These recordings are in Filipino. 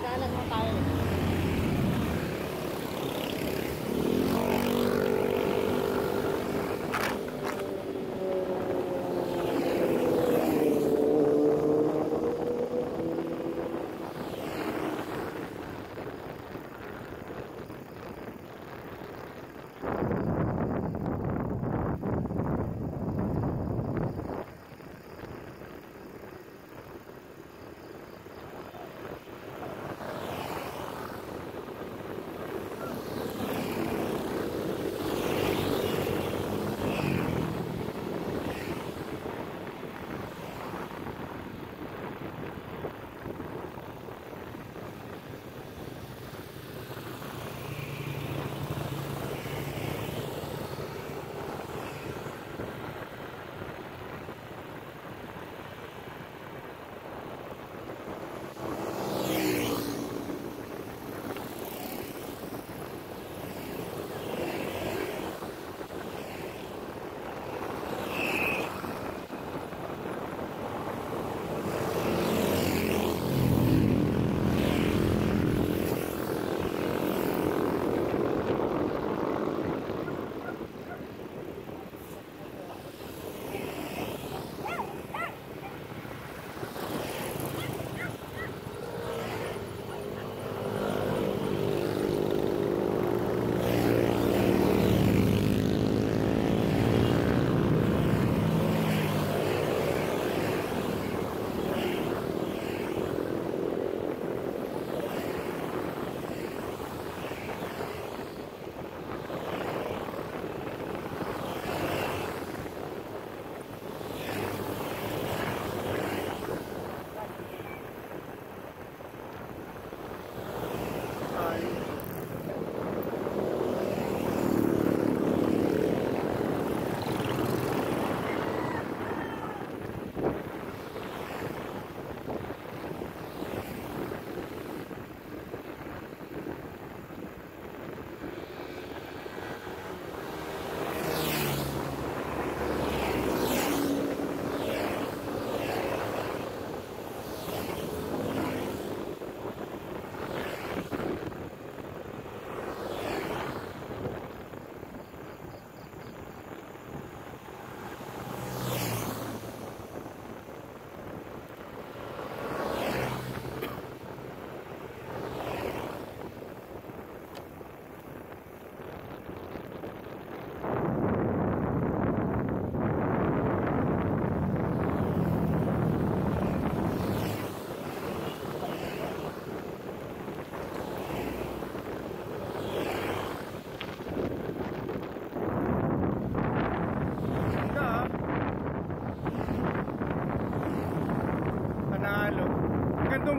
Nagkaanan mo tayo.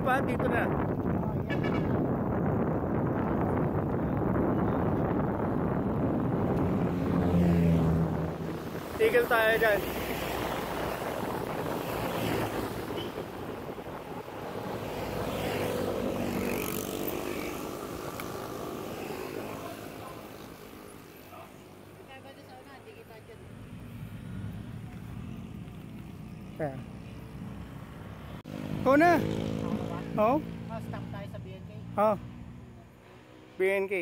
Pa, dito na. Tigil tayo dyan. Kaya. Ito na. Oh? Stop tayo sa BNK. Oh. BNK.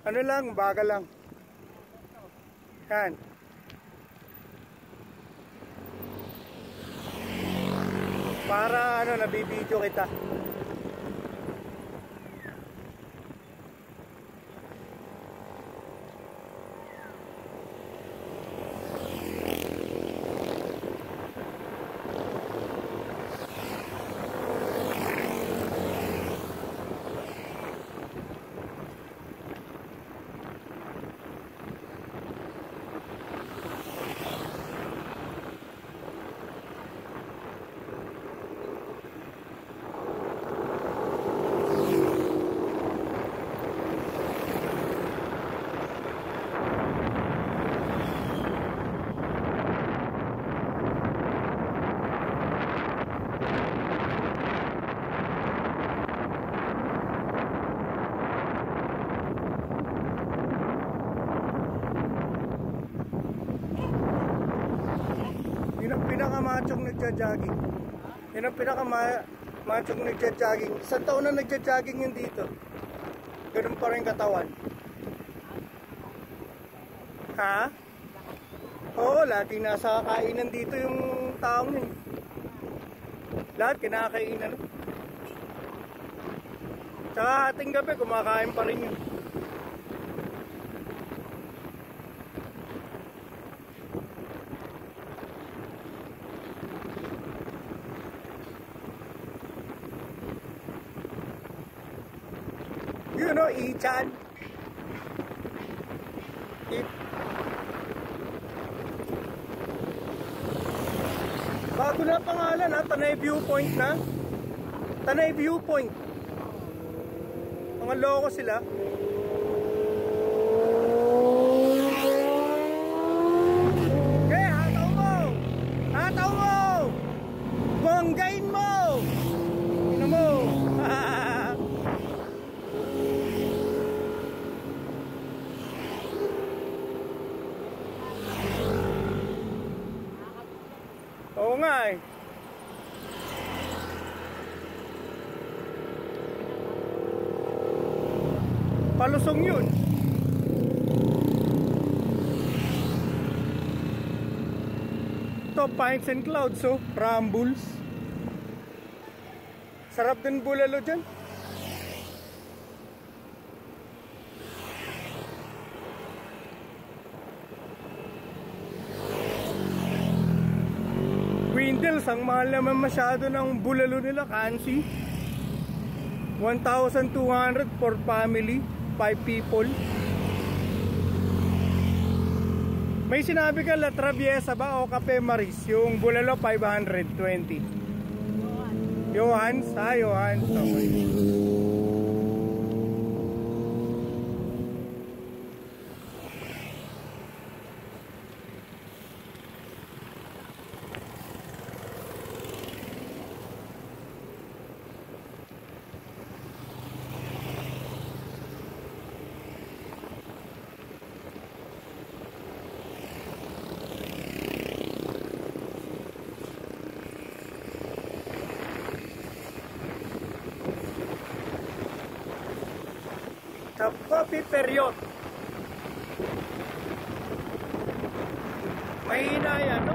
Ano lang, bagal lang. Yan. Para ano, nabibidyo kita. pinakamachong nagja-jogging. Yan ang pinakamachong nagja-jogging. Isang taon na nagja-jogging yun dito. Ganun pa rin katawan. Ha? Oo, laging nasa kainan dito yung taong yun. Lahat kinakainan. Tsaka ating gabi, kumakain pa rin yun. You know, Ichan. Bago na pangalan ha, Tanay Viewpoint na. Tanay Viewpoint. Mga loko sila. Okay, hataw mo! Hataw mo! Banggain mo! Ino mo! Oo nga eh. Palusong yun. Ito, Pines and Clouds, so Rambles. Sarap din bulalo dyan. Windles, ang mahal naman masyado ng bulalo nila, Kansi. 1,200 for family, 5 people. May sinabi ka La Traviesa ba o Cafe Maris? Yung bulalo 520. Johans? Johans. Okay. Sa coffee period. Mahina yan, no?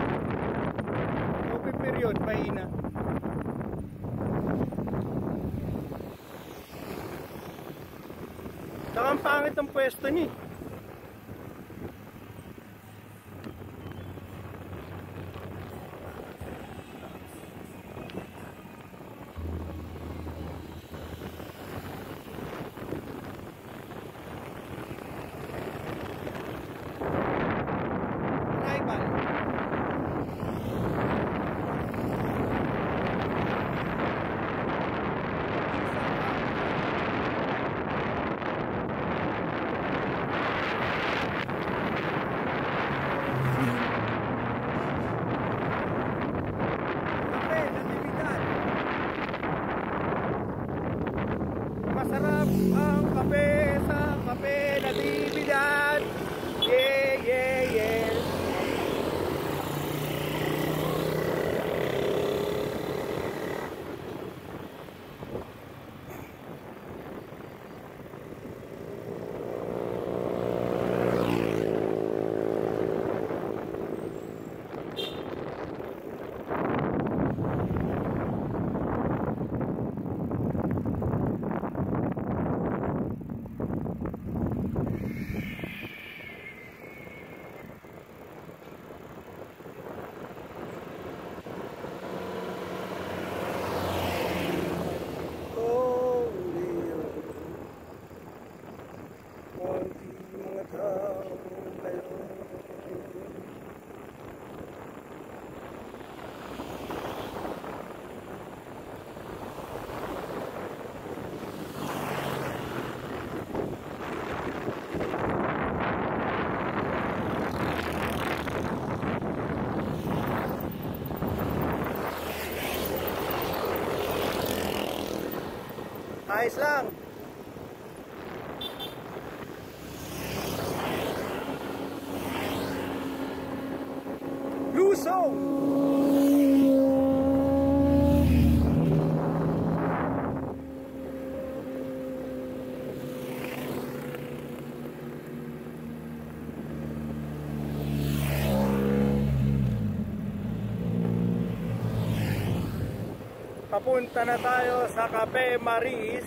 Coffee period, mahina. Saka ang pangit ang pwesto niya. Masarap ang kape sa Kape Natividad. Yeah, yeah, yeah. Ayos lang. Lusong. papunta na tayo sa Cafe Maris.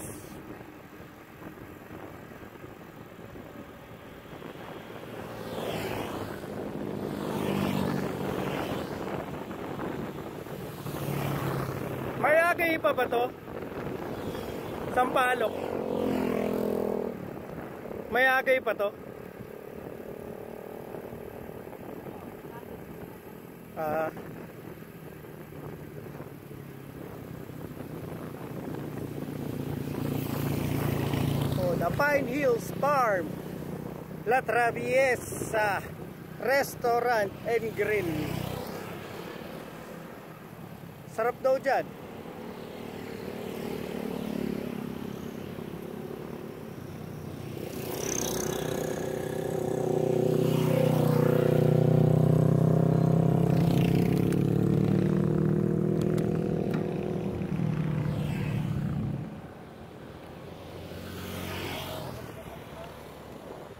May agay pa ba to? Sampalok. May agay pa to? The Pine Hills Farm, La Traviesa Restaurant and Grill. Sarap daw dyan.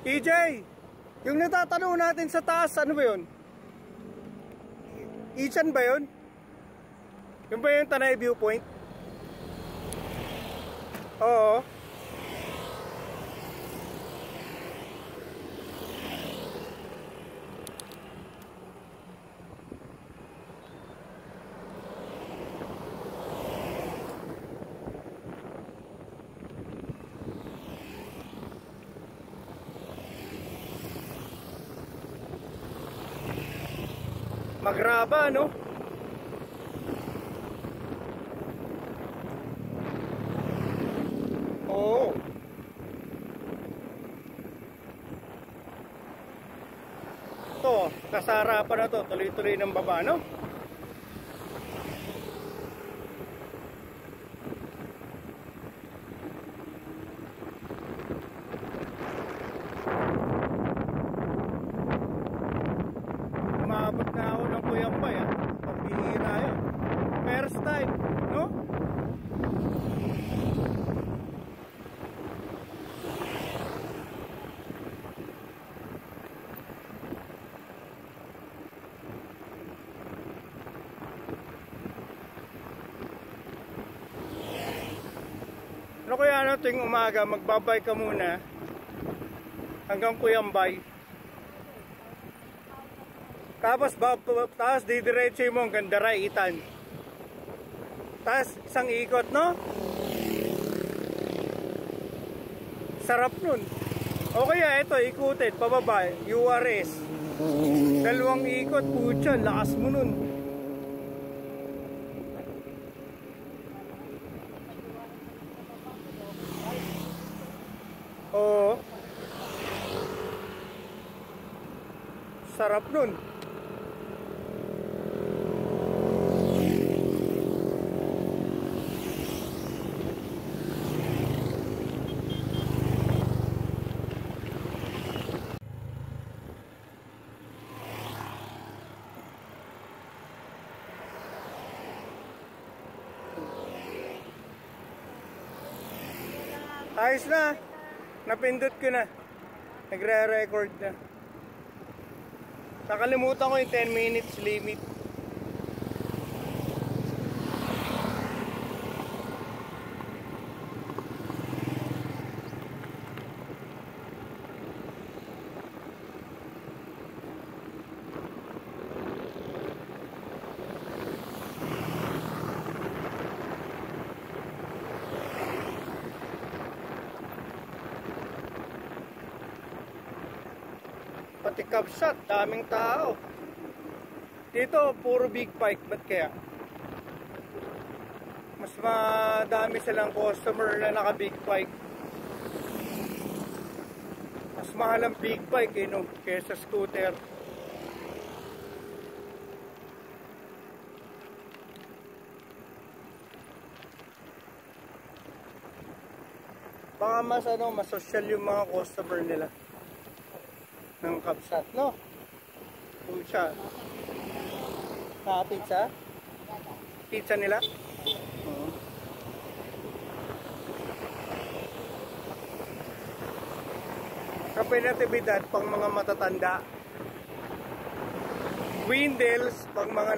EJ, yung natatanong natin sa taas, ano ba yun? Ichan ba yun? Yung ba yung Tanay Viewpoint? Oo. Magraba, no? Oo. Ito, kasara pa na to. Tuloy-tuloy ng baba, no? Umabot na ako ng Kuyambay, ha? Pambihira yun. First time, no? Ano kaya natin umaga, magbabay ka muna hanggang Kuyambay. Tapos didiretso mo hanggang Daraitan. Tapos isang ikot, no? Sarap nun. O kaya ito, ikutin, pababa, URS. Dalawang ikot, putya, lakas mo nun. Oo. Sarap nun. Ayos na. Napindot ko na. Nagre-record na. Nakalimutan ko yung 10 minutes limit. Pati Capshot, daming tao. Dito, puro big bike. Ba't kaya? Mas madami silang customer na naka big bike. Mas mahal ang big bike, no? Kesa scooter. Baka mas mas social yung mga customer nila ng Capshot, no? Pucha. Pizza? Pizza nila? Kape natibidad pang mga matatanda. Windels pang mga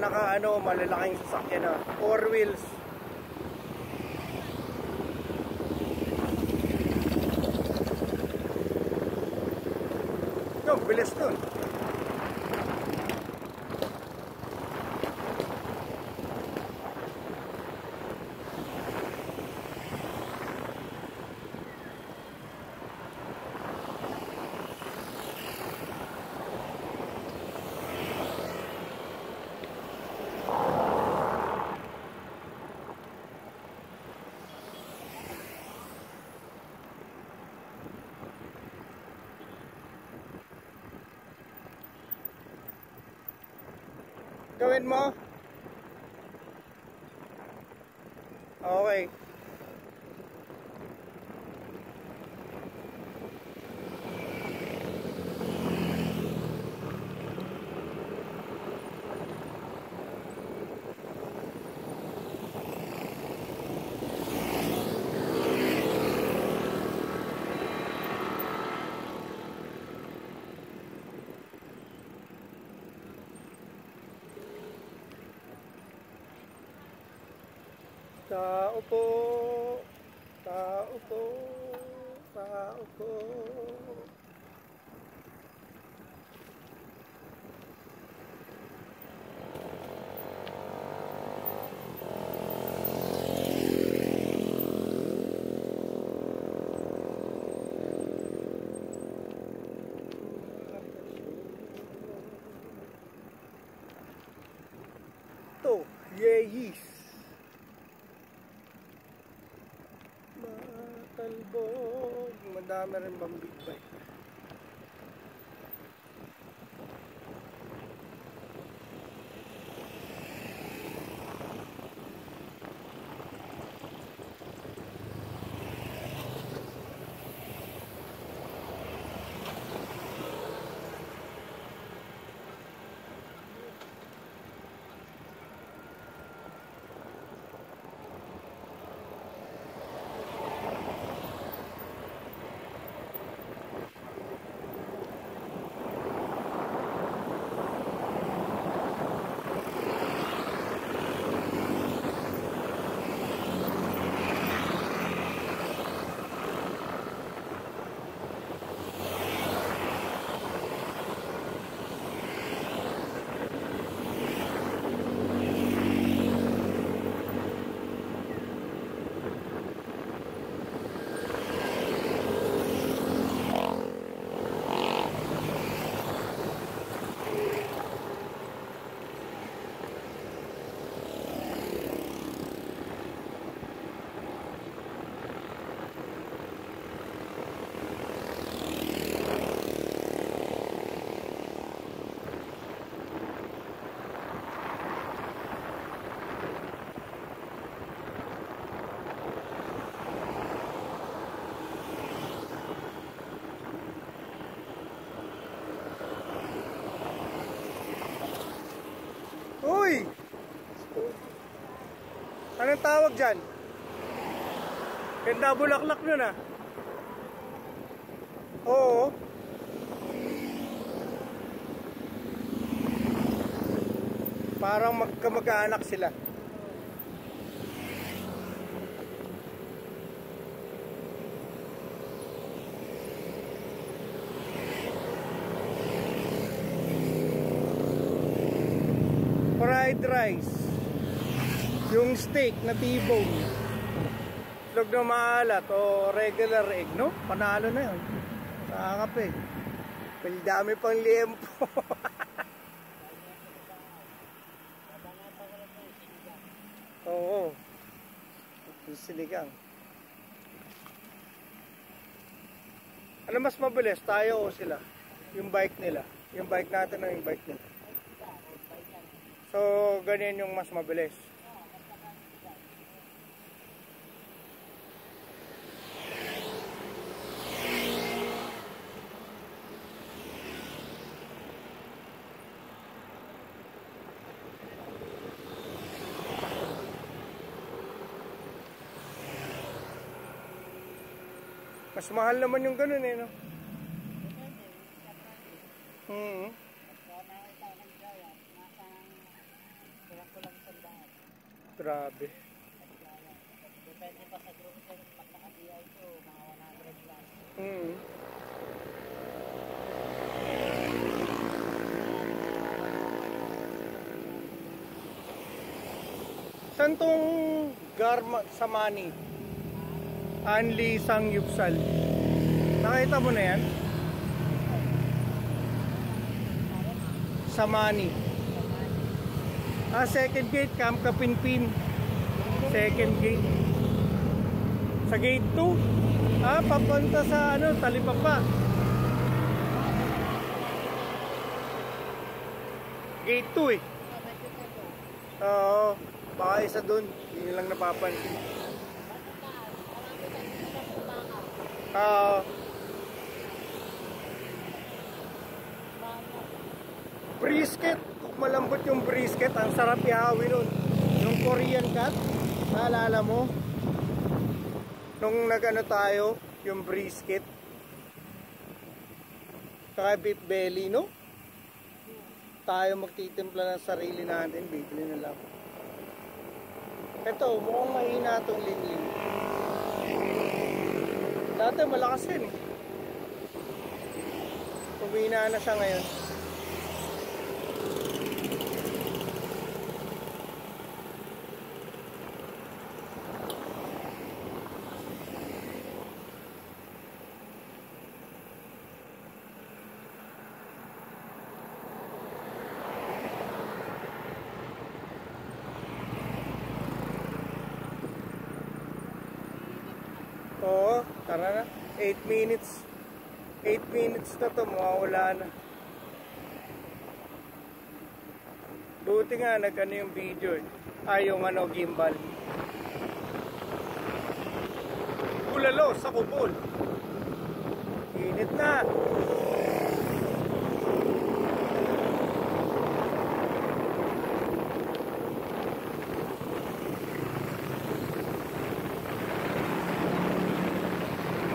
malalaking sasakyan na. 4 wheels. mabilis dun. Gawin mo? Okay. Tao po, tao po, tao po. To, yeyis. Matalbog, madami rin bang big bike. Uy! Anong tawag dyan? Ganda bulaklak nun ah. Oo. Parang magkamag-anak sila. Fried rice. Yung steak na T-bone. Itlog na maalat o regular egg, no? Panalo na yun. Nakakap eh. Dami pang liempo. Oo. Sinigang. Ano mas mabilis? Tayo o sila? Yung bike nila. Yung bike natin o yung bike nila? So, ganyan yung mas mabilis. Mas mahal naman yung ganun eh, no? Grabe. Depende pa sa group set, pag naka-DI ko, mga 100 plus. Saan tong Garma Samani? Anli Sangyupsal. Nakita mo na yan? Samani. Second gate, Camp Kapinpin. Second gate. Sa gate 2. Papunta sa Talipapa. Gate 2 eh. Oo, baka isa dun. Hindi lang napapansin. Brisket. Malambot yung brisket. Ang sarap ihawin nun. Yung Korean cut. Naalala mo? Nung nagano tayo, yung brisket. Saka beef belly, no? Tayo magtitimpla ng sarili natin. Bibili na lang. Ito, mukhang mahina itong linlin. Dati malakas yun eh. Tumina na siya ngayon. Oo, tara na. 8 minutes. 8 minutes na to, mawawala na. Buti nga, nag-ano yung video eh. Yung gimbal. Bulalo sa Kubol. Init na.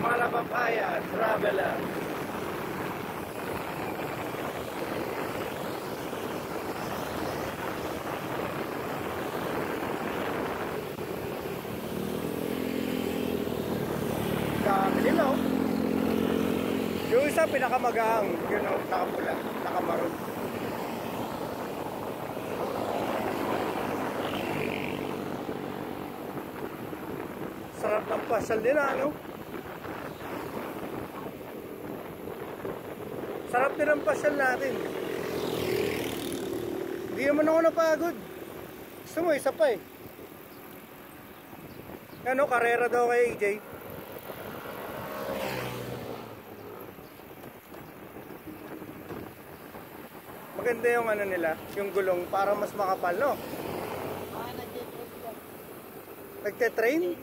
Malapapaya, traveler. Dami nila oh. Yung isa pinakamagaang, yun oh, nakapula, nakamaroon. Sarap ng pasal nila, no? Sarap din ang pasyal natin. Hindi naman ako napagod. Gusto mo, isa pa eh. Karera daw kay AJ. Maganda yung nila, yung gulong para mas makapal, no? Nagte-train?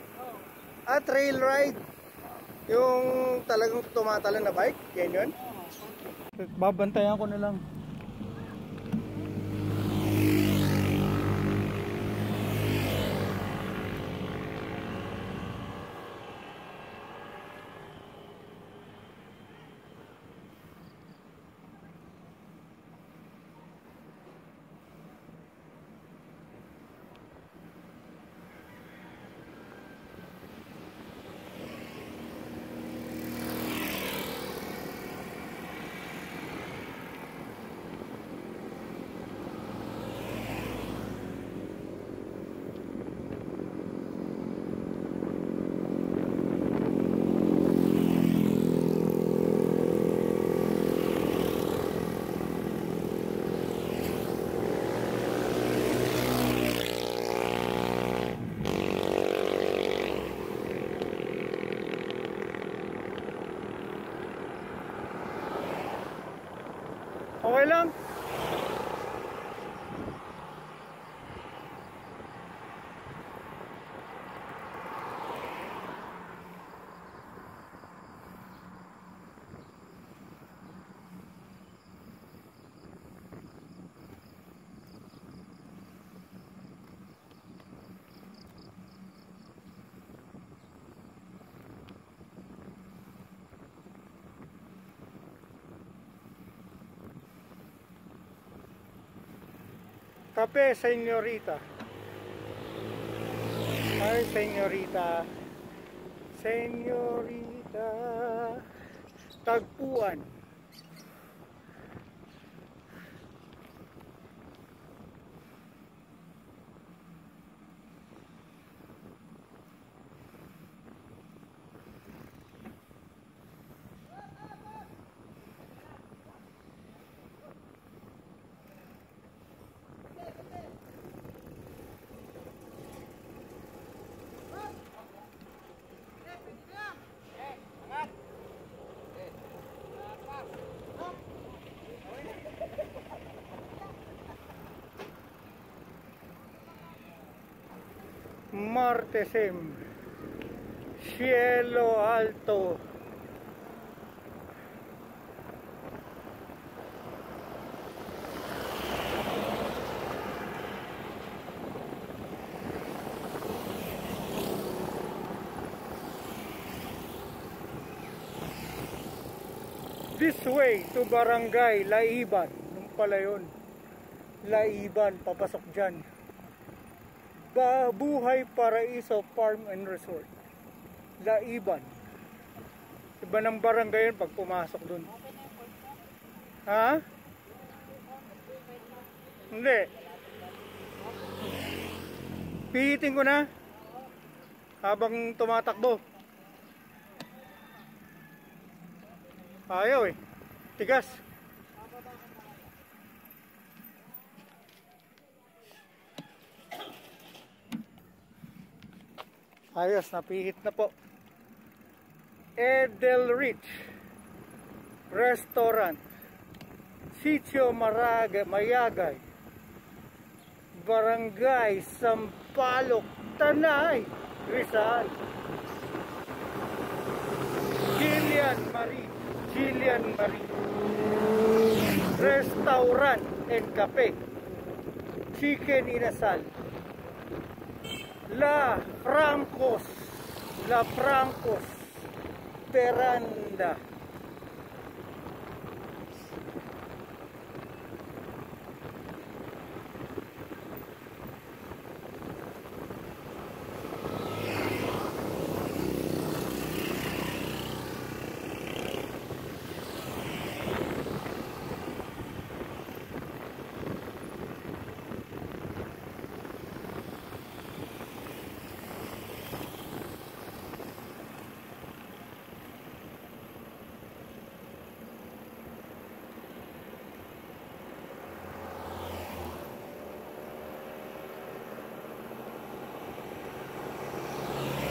Trail ride. Yung talagang tumatalan na bike, yan yun? Babantayan ko na lang. Okay lang. Kape, senyorita. Ay, senyorita. Senyorita. Tagpuan. Martesem, Cielo Alto. This way to Barangay Laiban. Nung pala yun. Laiban, papasok dyan. Buhay Paraiso Farm and Resort. Laiban. Iba ng barangay yun pag pumasok dun. Ha? Hindi. Pihitin ko na. Habang tumatakbo. Ayaw eh. Tigas. Ayos, napihit na po. Edelrich Restaurant, Sitio Mayagay, Barangay Sampaloc, Tanay, Rizal. Gillian Marie Restaurant and Cafe, Chicken Inasal. La Francos Veranda.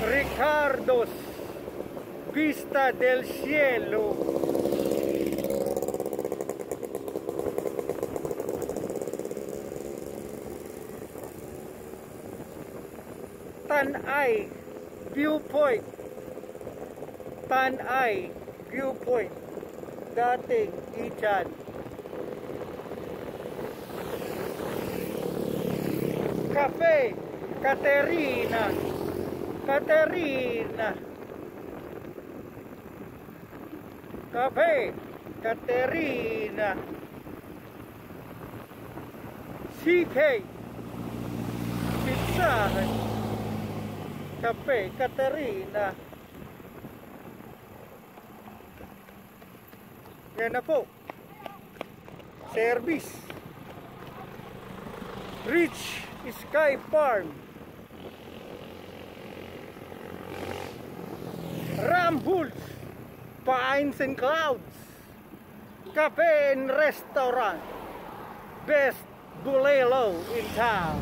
Ricardo's Vista del Cielo. Tanay Viewpoint. Tanay Viewpoint. Dating Ichan. Cafe Caterina. Cafe Caterina. CK Pizza Cafe Caterina. Yan na po. Service. Rich Sky Farm. Rambuls Pines and Clouds Cafe and Restaurant, best bulelo in town.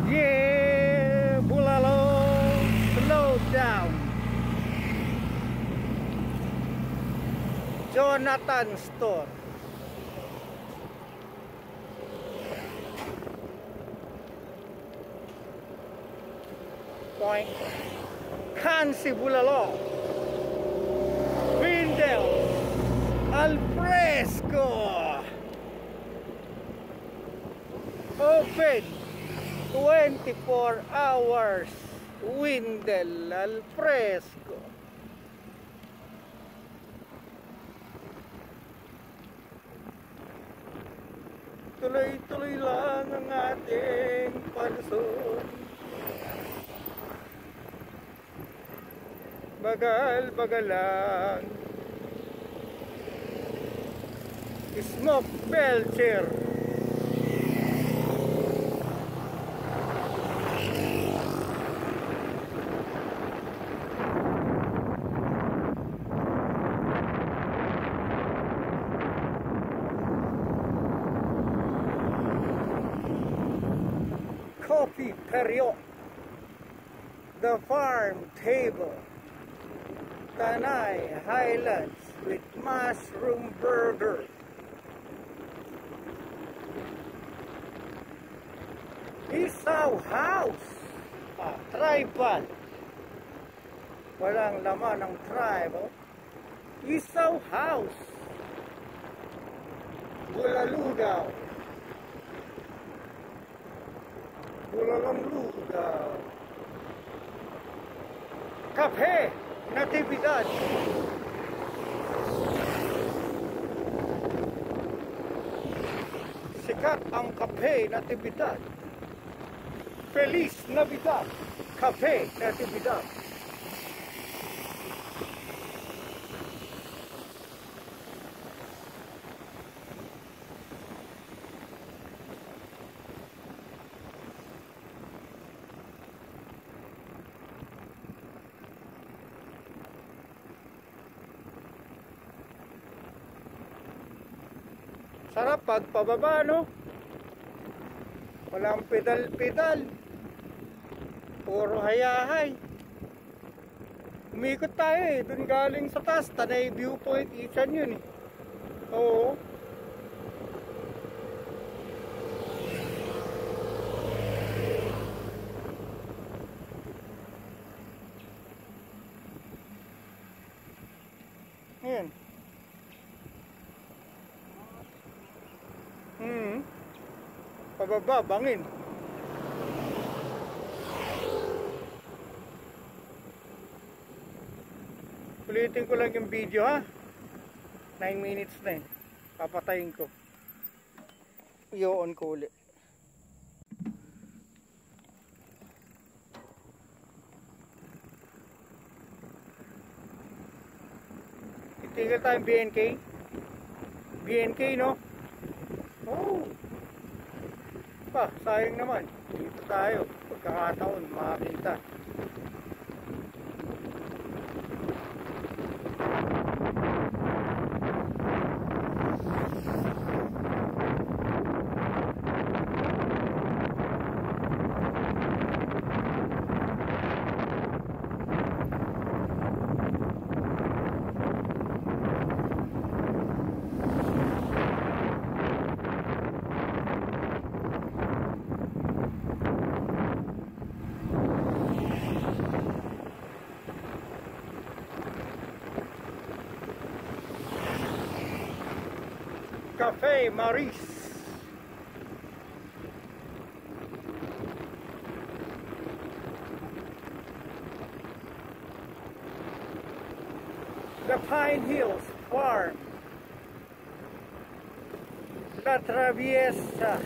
Yeah, bulelo, slow down. Jonathan Store. Point. Kansi Bulalo. Windel. Al fresco. Open 24 hours. Windel al fresco. Tuloy-tuloy lang ang ating palusot. Bagal-bagal lang. Smoke Belcher. Coffee Period. The Farm Table. Tanay Highlands with mushroom burger. Isa Isaw House. Tribal. Walang laman ng tribe. Oh. Isaw House. Bulalugaw. Bulalugaw. Cafe Natividad. Sikat ang Cafe Natividad. Feliz Navidad. Cafe Natividad. Sarap pag pababa, no? Walang pedal-pedal. Puro hayahay. Umikot tayo eh. Doon galing sa taas. Tanay viewpoint. Isan yun eh. Oo. Ayan. Pababa, bangin. Ulitin ko lang yung video ha. 9 minutes na eh. Papatayin ko. I-on ko ulit. Itigil tayong BNK. BNK, no? Oh. Sayang naman. Dito tayo. Pagkakataon, makakita. Cafe Maris. The Pine Hills Farm. La Traviesa.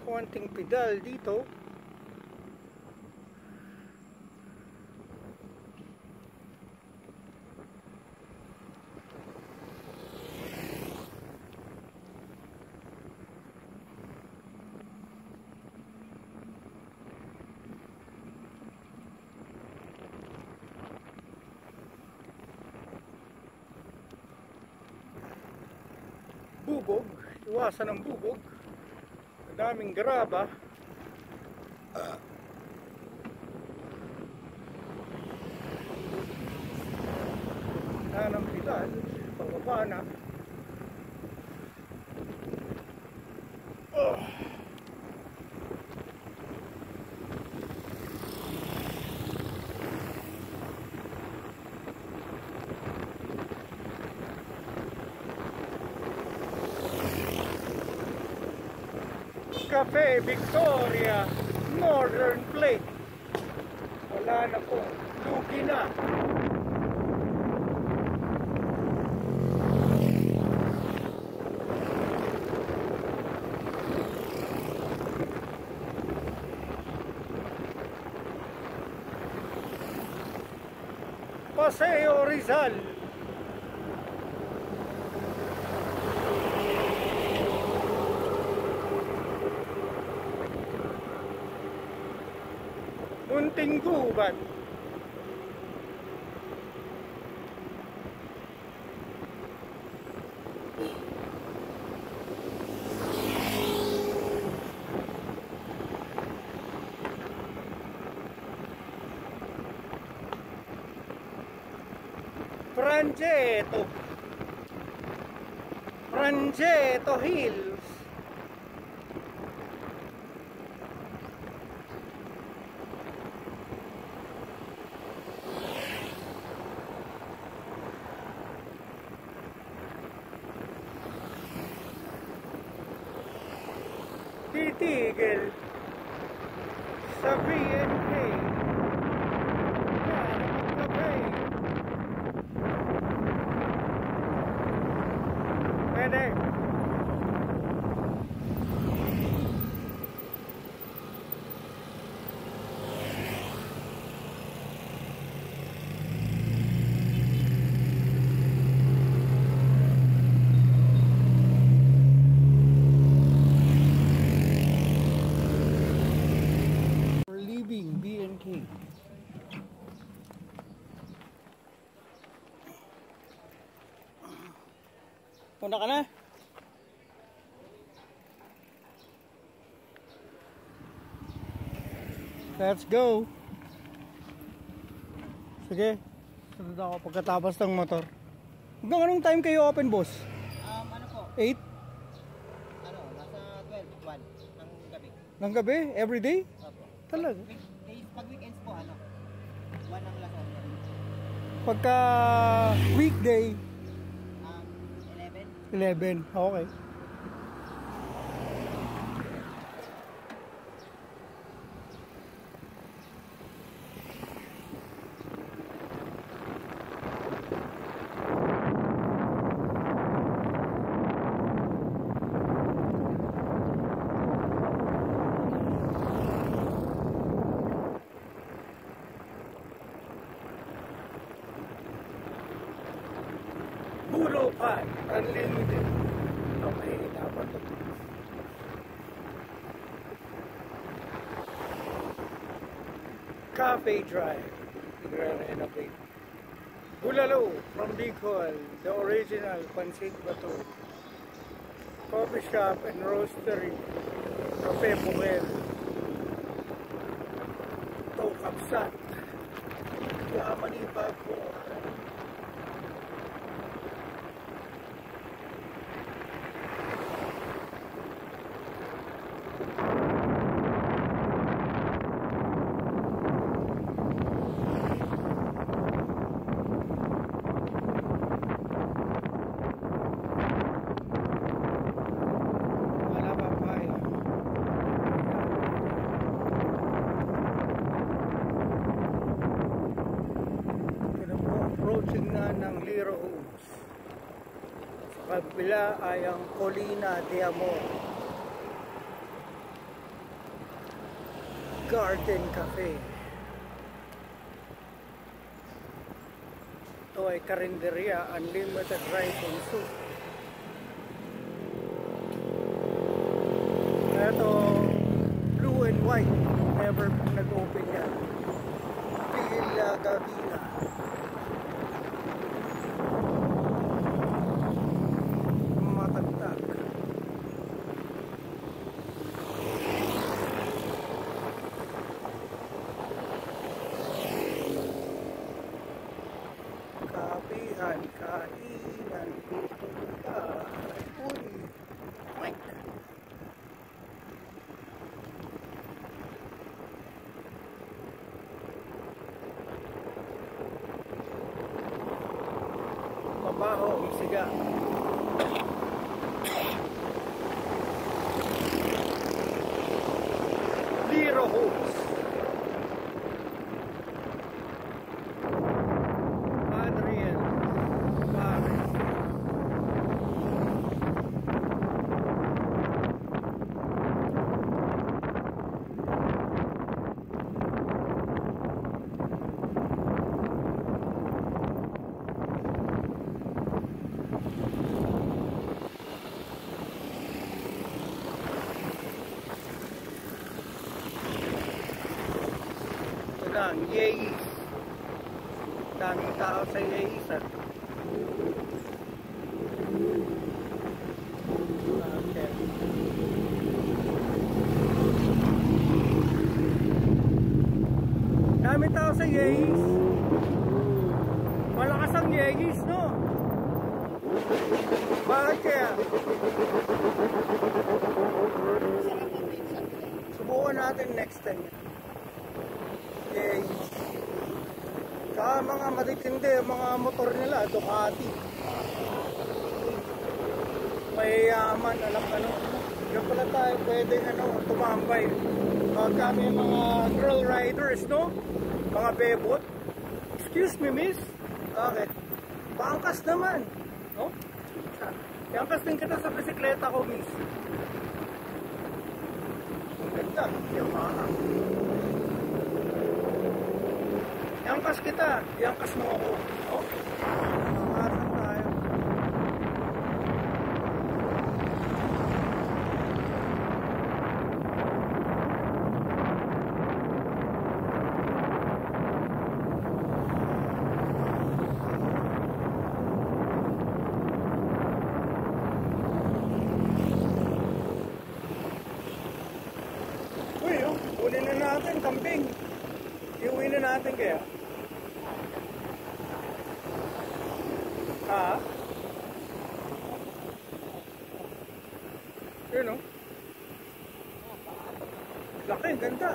Konting pedal dito. Bubog, iwasan ng bubog. Daming graba. Ng pedal, pababa na. Cafe Victoria Northern Plate. Wala na po. Lugi na. Paseo Rizal. Munting Gubat. Frangetto. Frangetto Hills. Titigil sa BNK. Pwede. We're leaving BNK. Punta ka na? Let's go. Sige. Sunod ako pagkatapos ng motor. Hanggang anong time kayo open, boss? Ano po? 8 Ano, nasa 12, 1 ng gabi. ng gabi? Everyday? Opo. Talaga? Pag weekends po, ano? 1 ng last order. Pagka weekday, 11. 11. Okay. Pulo pa. Unlimited. Okay, dapat ito. Cafe Drive. Renovate. Bulalo from Bicol. The original Pancit Bato. Coffee shop and roastery. Cafe Puel. Ito, Kapsat. Kamanibag po. Approaching na ng Liro Homes. Sa kabila ay ang Colina de Amor Garden Cafe. Ito ay karinderya, unlimited rice and soup. Ito blue and white, never nag-open yan. Villa Gavina. Matagtag. Kapihan, kainan, uy, wait. Mabaho ang siga. Liro Homes. Adrian Paris. Ito na ang Yeis. Daming tao sa Yeis. Okay. Daming tao sa Yeis. Malakas ang yegis, no? Bakit kaya? Sarap ang minsan. Subukan natin next time. Yegis. Saka mga matitindi, mga motor nila, Ducati. Mayayaman, alam ano. Diyan pala tayo pwedeng tumambay. Kami mga girl riders, no? Mga bebot. Excuse me, miss. Okay. Pangkas naman. No? Pangkas din kita sa bisikleta ko, miss. Ang ganda. Yamaha. Yangkas kita. Yangkas mo ako. No? Pangasan tayo. Kunin na natin, kambing. Iuwi na natin kaya. Ha? Yun o. Laki, ganda.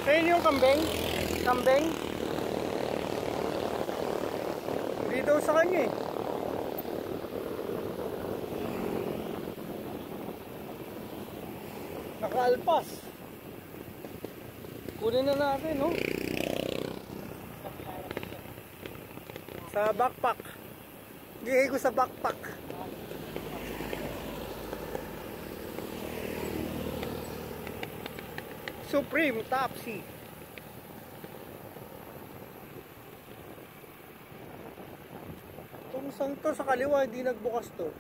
Ayun yung kambing. Kambing. Daw sa kanya eh. Nakaalpas. Kunin na natin, no? Sa backpack. Gigay ko sa backpack. Supreme Topsy. Saan to? Sa kaliwa, hindi nagbukas to.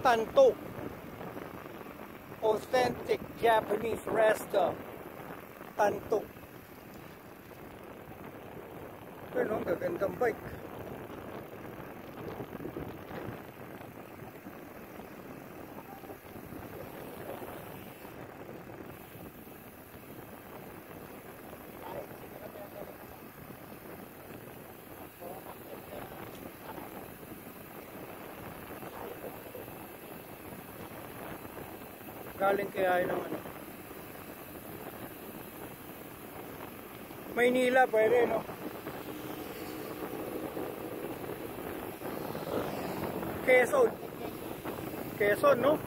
Tanto. Authentic Japanese resto. Tanto. Pero ang gagandang bike. Galing kaya yun ng ano. Maynila pwede, no? Quezon. Quezon, no?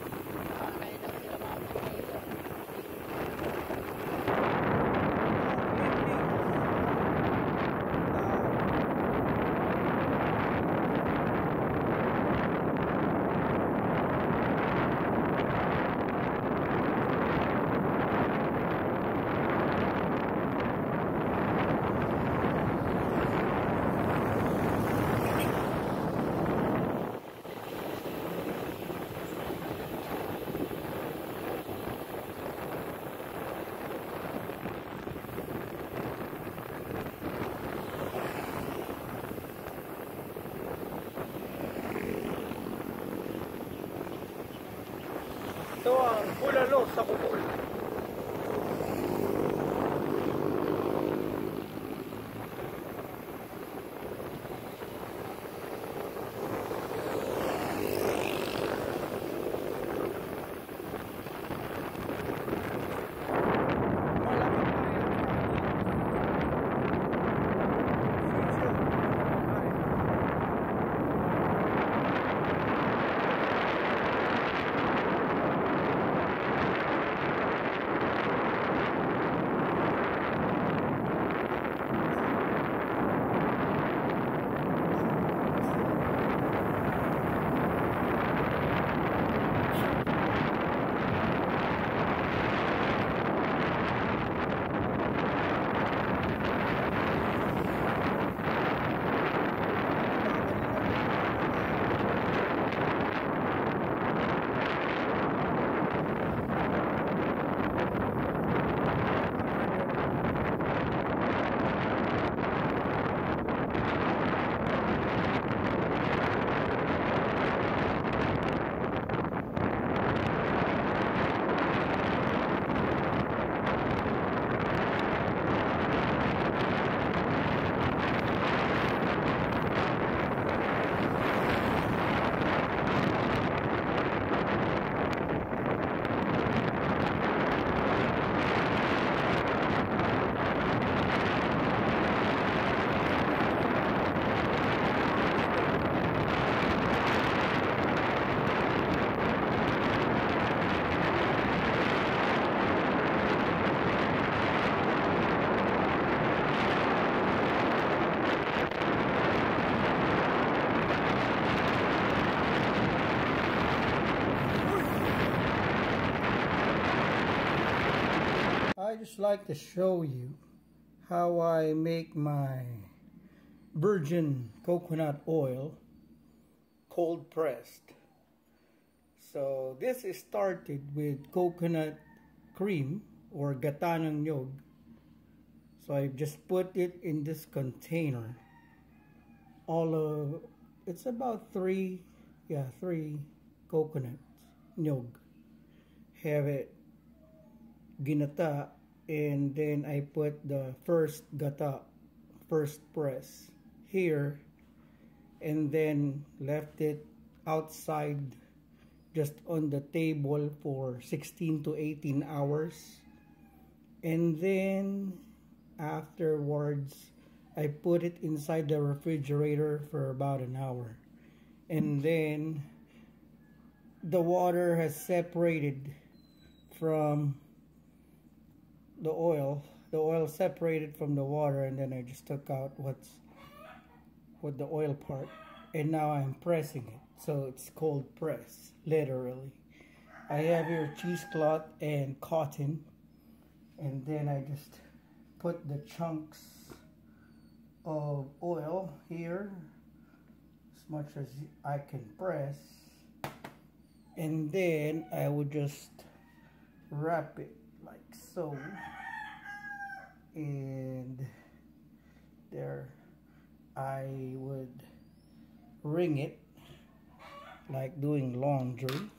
Ito ang Bulalo sa Bukol. just like to show you how I make my virgin coconut oil cold pressed. So this is started with coconut cream or gata ng nyog. So I just put it in this container. It's about three coconuts nyog. Have it ginata, and then I put the first press here, and then left it outside just on the table for 16 to 18 hours, and then afterwards I put it inside the refrigerator for about an hour, and then the water has separated from the oil separated from the water, and then I just took out what's with the oil part, and now I'm pressing it. So it's cold press, literally. I have here cheesecloth and cotton, and then I just put the chunks of oil here as much as I can press, and then I would just wrap it like so, and there I would wring it like doing laundry,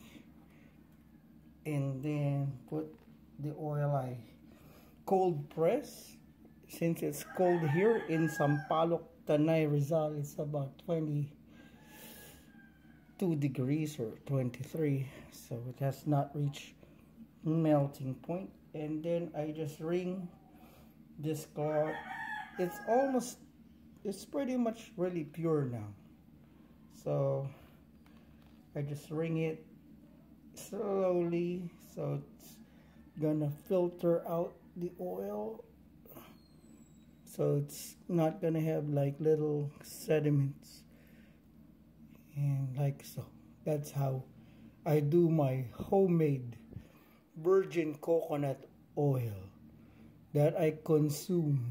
and then put the oil I cold press. Since it's cold here in Sampaloc, Tanay, Rizal, it's about 22 degrees or 23, so it has not reached melting point. And then I just wring this cloth. It's pretty much really pure now, so I just wring it slowly so it's gonna filter out the oil, so it's not gonna have like little sediments, and like so. That's how I do my homemade virgin coconut oil that I consume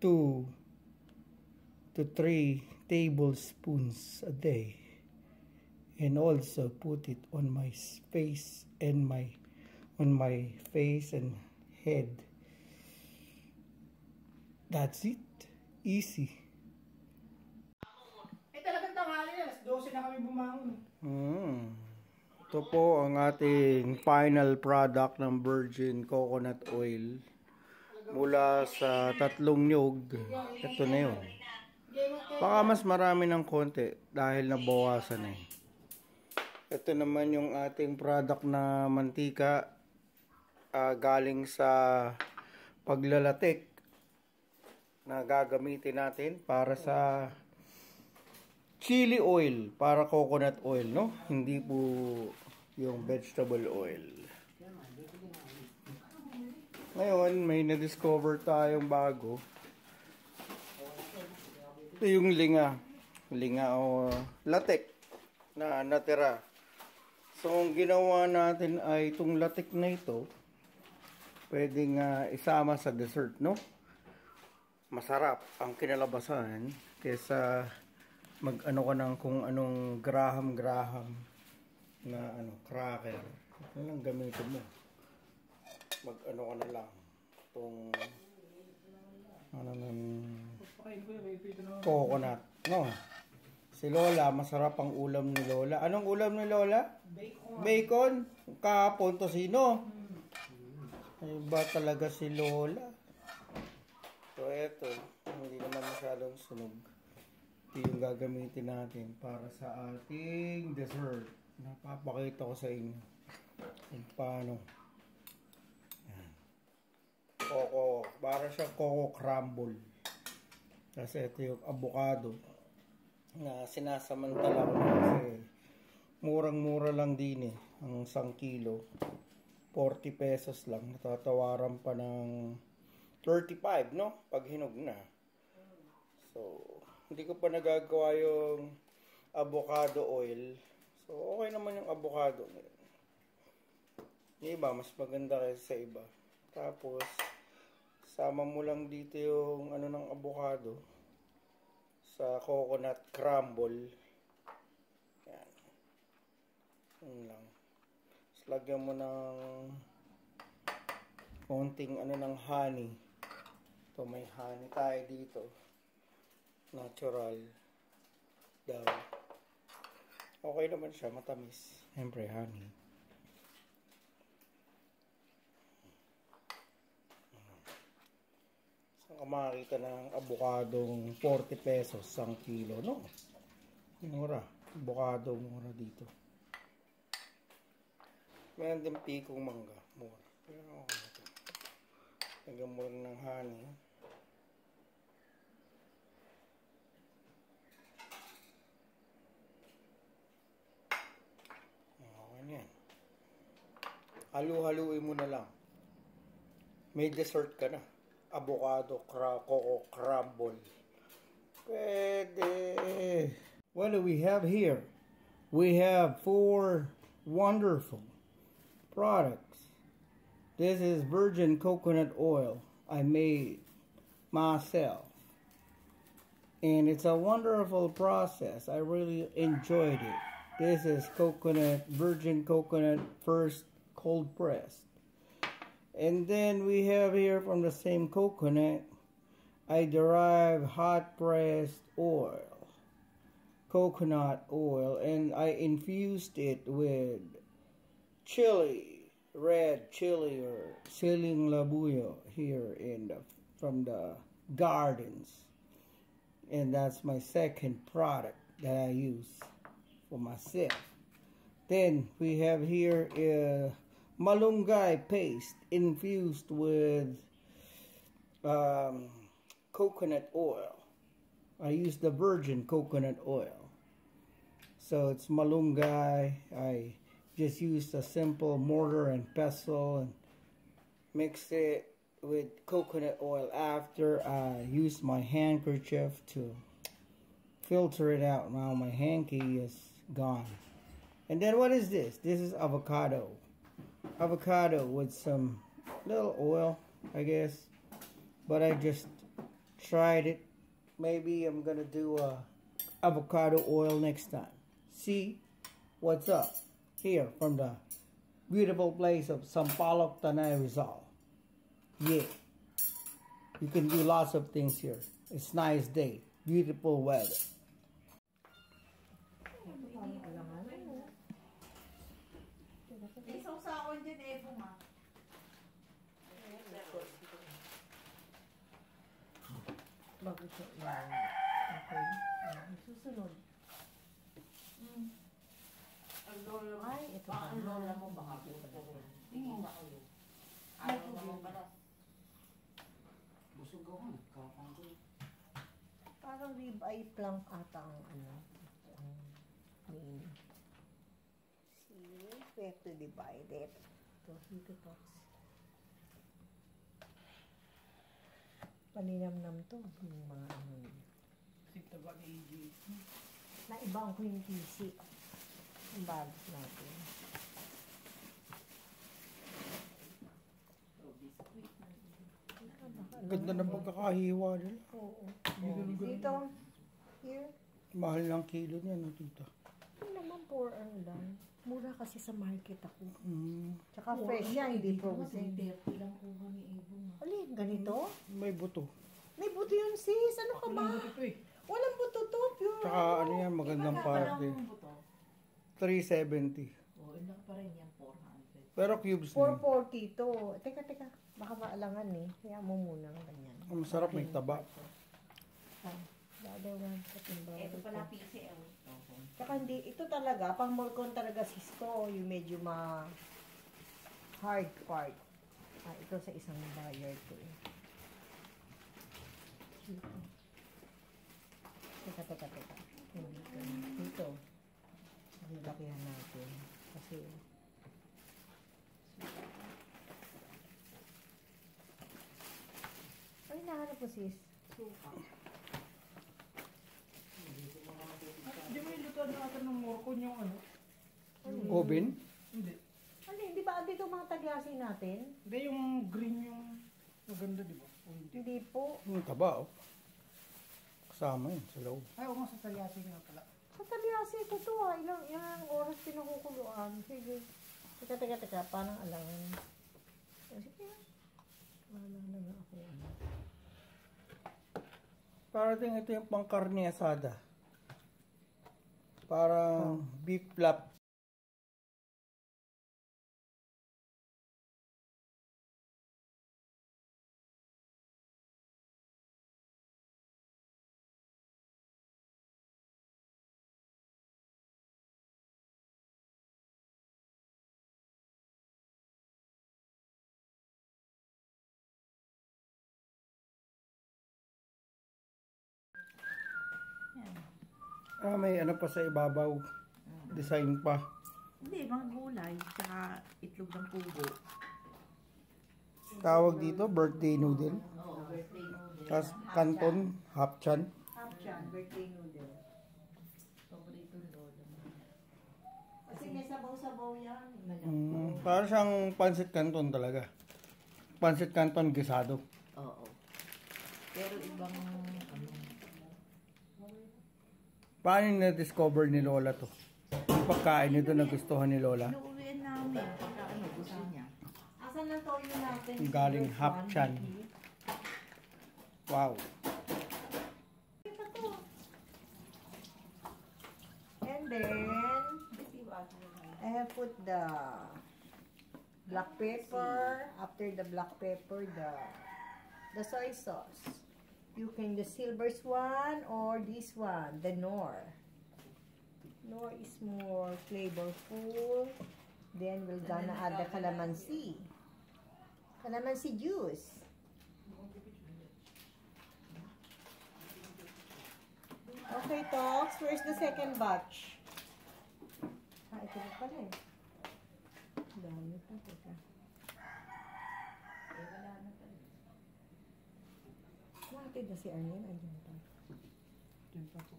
2 to 3 tablespoons a day, and also put it on my face and head. That's it. Easy. Talagang tanghali na. 12 na kami bumangon. Ito po ang ating final product ng virgin coconut oil mula sa 3 nyog. Ito na yun. Baka mas marami ng konti dahil nabawasan na eh. Ito naman yung ating product na mantika, galing sa paglalatik na gagamitin natin para sa chili oil, para coconut oil, no? Hindi po yung vegetable oil. Ngayon, may na-discover tayong bago. Ito yung linga o latik na natira. So, ang ginawa natin ay itong latik na ito, pwedeng isama sa dessert, no? Masarap ang kinalabasan kaysa mag-ano ka ng kung anong graham na cracker. Ito lang gamitin mo. Mag-ano ka na lang itong coconut, no? Si Lola, masarap ang ulam ni Lola. Anong ulam ni Lola? Bacon. Kahapon tosino. Ay ba talaga si Lola? So eto, hindi naman masyadong sunog. Ito yung gagamitin natin para sa ating dessert. Napapakita ko sa inyo kung paano. Yan. Coco, para siyang coco crumble. Kasi ito yung avocado na sinasamantala ko na kasi murang-mura lang din eh. Ang 1 kilo 40 pesos lang. Natatawaran pa ng 35, no? Pag hinog na. So, hindi ko pa nagagawa yung avocado oil. So, okay naman yung avocado. Yung iba, mas maganda kaysa sa iba. Tapos, sama mo lang dito yung ano ng avocado sa coconut crumble. Yan. Yun lang. Tapos, lagyan mo ng konting ano ng honey. Ito, may honey tayo dito. Natural daw. Okay naman siya, matamis. Siyempre, honey. Saan ka makakita ng abukadong 40 pesos ang kilo, no? Mura. Abukado, mura dito. Meron din pikong mangga, mura. Pero okay na ito. Lagyan mo rin ng honey. Okay na yan. Halu-haluin mo na lang. May dessert ka na. Avocado, coco crumble. Pwede. What do we have here? We have 4 wonderful products. This is virgin coconut oil I made myself. And it's a wonderful process. I really enjoyed it. This is coconut, virgin coconut, first cold pressed. And then we have here from the same coconut, I derive hot pressed oil, coconut oil, and I infused it with chili, red chili or siling labuyo here from the gardens. And that's my second product that I use for myself. Then we have here malunggay paste infused with coconut oil. I use the virgin coconut oil. So it's malunggay. I just used a simple mortar and pestle and mix it with coconut oil after I used my handkerchief to filter it out. Now my hanky is gone. And then what is this? This is avocado. Avocado with some little oil, I guess. But I just tried it. Maybe I'm gonna do avocado oil next time. See what's up here from the beautiful place of Sampaloc, Tanay, Rizal. Yeah, you can do lots of things here. It's nice day, beautiful weather. Isang sakon din eh, buma. Bago siya yan. Okay. Susunod. Ang lola mo. Ay, ito Ang pa. lola mo baka puto. Tingin na ko yun. Ayaw naman pala. Busog ako. Kapang ko. Parang ribeye plank ata ang ano. Main. See, we have to divide it. Ito, dito talks. Paninamnam to. Yung mga ano niya. Sita ba ni EJ? Naibang ko yung PC. Ang bags natin. Ganda ng pagkakahiwa nila. Oo. Dito. Here. Mahal ng kilo niya, no, tita? Hindi naman 4 ang lang. Mura kasi sa market ako. Mm. Tsaka fresh yan, hindi frozen. 30 lang kuha ni Evo nga. Alin, ganito? May buto. May buto yun sis. Ano ka ba? Walang buto to. Pure. Tsaka ano yan, magandang parte. 370. Oo, ilang pa rin yan, 400. Pero cubes na yun. 440 to. Teka. Baka maalangan eh. Kaya mo muna ng ganyan. Ang masarap, may taba. Ah, dadaw nga sa timba. Ito pala PCL. Tsaka hindi, ito talaga, pang Morcon talaga Cisco, yung medyo hard part. Ah, ito sa isang buyer ko eh. Teka. Dito. Ang lakihan natin. Kasi, ay, nahanap ko sis. Suka. Hindi mo iluto natin ng morcon yung ano? Oven? Hindi. Ano yun, di ba dito mga tagyasi natin? Hindi, yung green yung maganda, di ba? O hindi? Hindi po. Yung taba, oh. Kasama yun sa loob. Ay, oo nga, sa talyasi nga pala. Sa tagyasi ko to ilang oras pinakukuluan. Sige. Teka, parang alangan. Sige. Wala na nga ako. Parating ito yung pangkarne asada. Parang beef flap. May ano pa sa ibabaw. Design pa. Hindi, mga gulay, tsaka itlog ng pugo. Tawag dito, birthday noodle. Oo, birthday noodle. Tapos canton, hapchan. Hapchan, birthday noodle. Paborito ni Lola. Kasi may sabaw-sabaw yan. Parang siyang pancit canton talaga. Pancit canton gisado. Oo. Pero ibang, ano, Paano na-discover ni Lola to? Yung pagkain nito na gustuhan ni Lola? inuuwian namin pagka ano, gusto niya. Asan ang toyo natin? Galing hapchan. Wow. Ito to. And then, I have put the black pepper. After the black pepper, the soy sauce. You can the silver one or this one, the Knorr. Knorr is more flavorful. Then we're gonna add the calamansi. Calamansi juice. Okay, Tox. Where's the second batch? Ito na pala eh. Dami pa. Teka. Bakit na si Arlene? Ayun pa. Yan pa po.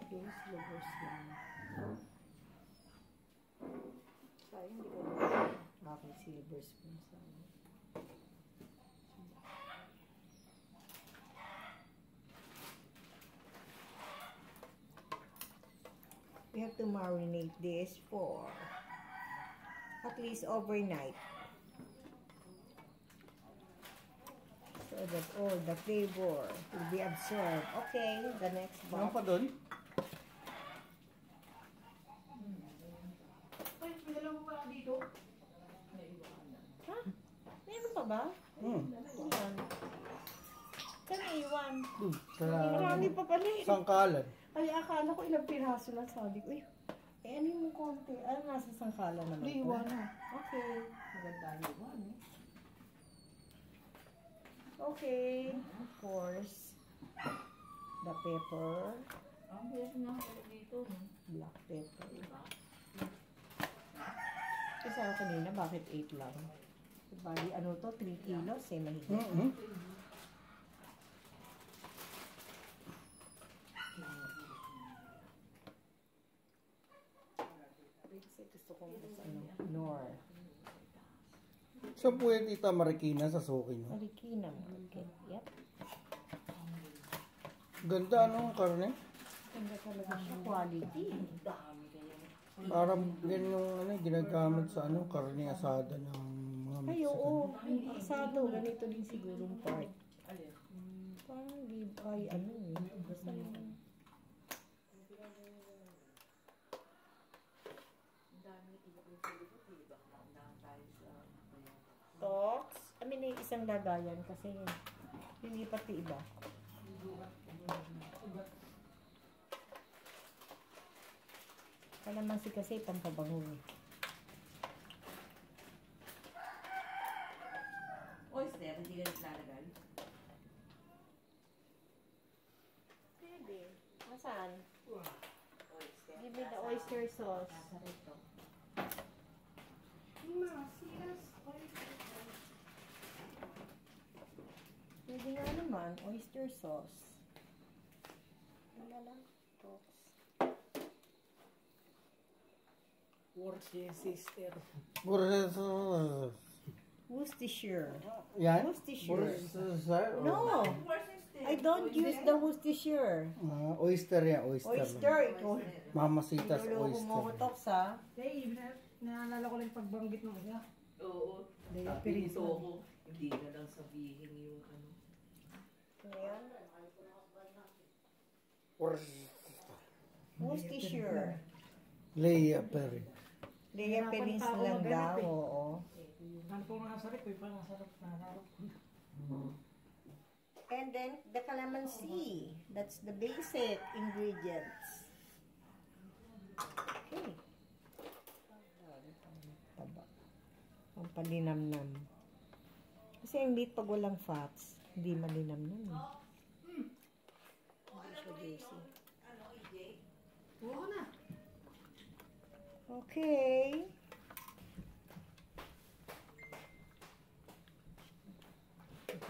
Okay, silver spoon. Sayang, hindi ko na. Okay, silver spoon. Sayang. We have to marinate this for at least overnight. So that all the flavor will be absorbed. Okay, the next Ano batch. pa doon? Ay, may dalawa pa dito. Ha? Meron pa ba? Ilan? Saan iwan? Sa Marami pa pala eh. sangkalan. Ay, akala ko ilang piraso lang. Sabi ko, ano yung konti? Ano nasa sangkala naman? Hindi, to? iwan na. Okay. Maganda iwan, eh. Okay. Of course. The pepper. Ang bilis nga ako dito, no? Black pepper. Kasi ako kanina, bakit 8 lang? Bali, ano to? 3 kilos eh, mahigit. Gusto kong Knorr. So, pwede Tita Marikina sa suki nyo. Marikina market. Yep. Ganda, ano, ang karne? Ganda talaga siya. Quality. Parang yan yung ano, ginagamit sa ano, karne asada ng mga Ay, Mexican. oo. Asado. Ganito din sigurong part. Parang give ay ano eh. Basta yung... Tox. Amin na yung isang lagayan kasi hindi pati iba. Kalamansi kasi pampabango eh. Oyster, hindi ka naglalagay. Pwede. Nasaan? Oyster. Give me the oyster sauce. Nasa rito. Pwede nga naman, oyster sauce. Wala lang. Ito. Worcester. Worcestershire. Yan? Worcestershire. Worcestershire? No, I don't use the Worcestershire. Oyster yan, oyster. Oyster, ikaw. Mamasitas Niloloko mo ko, oyster. Toks, ha? Naalala ko lang yung pagbanggit ng isa. Oo. Hindi, Sabi pinis nito mo. ako, hindi na lang sabihin yung ano. Ayan. Worcestershire. Leia Perry. Leia Peninsula daw, oo. Ano po mga sarap eh, parang sarap na harap. And then, the calamansi. That's the basic ingredients. Okay. Taba. Ang palinamnam. Kasi ang meat pag walang fats, hindi malinamnam. Hindi siya juicy. Oo na. Okay.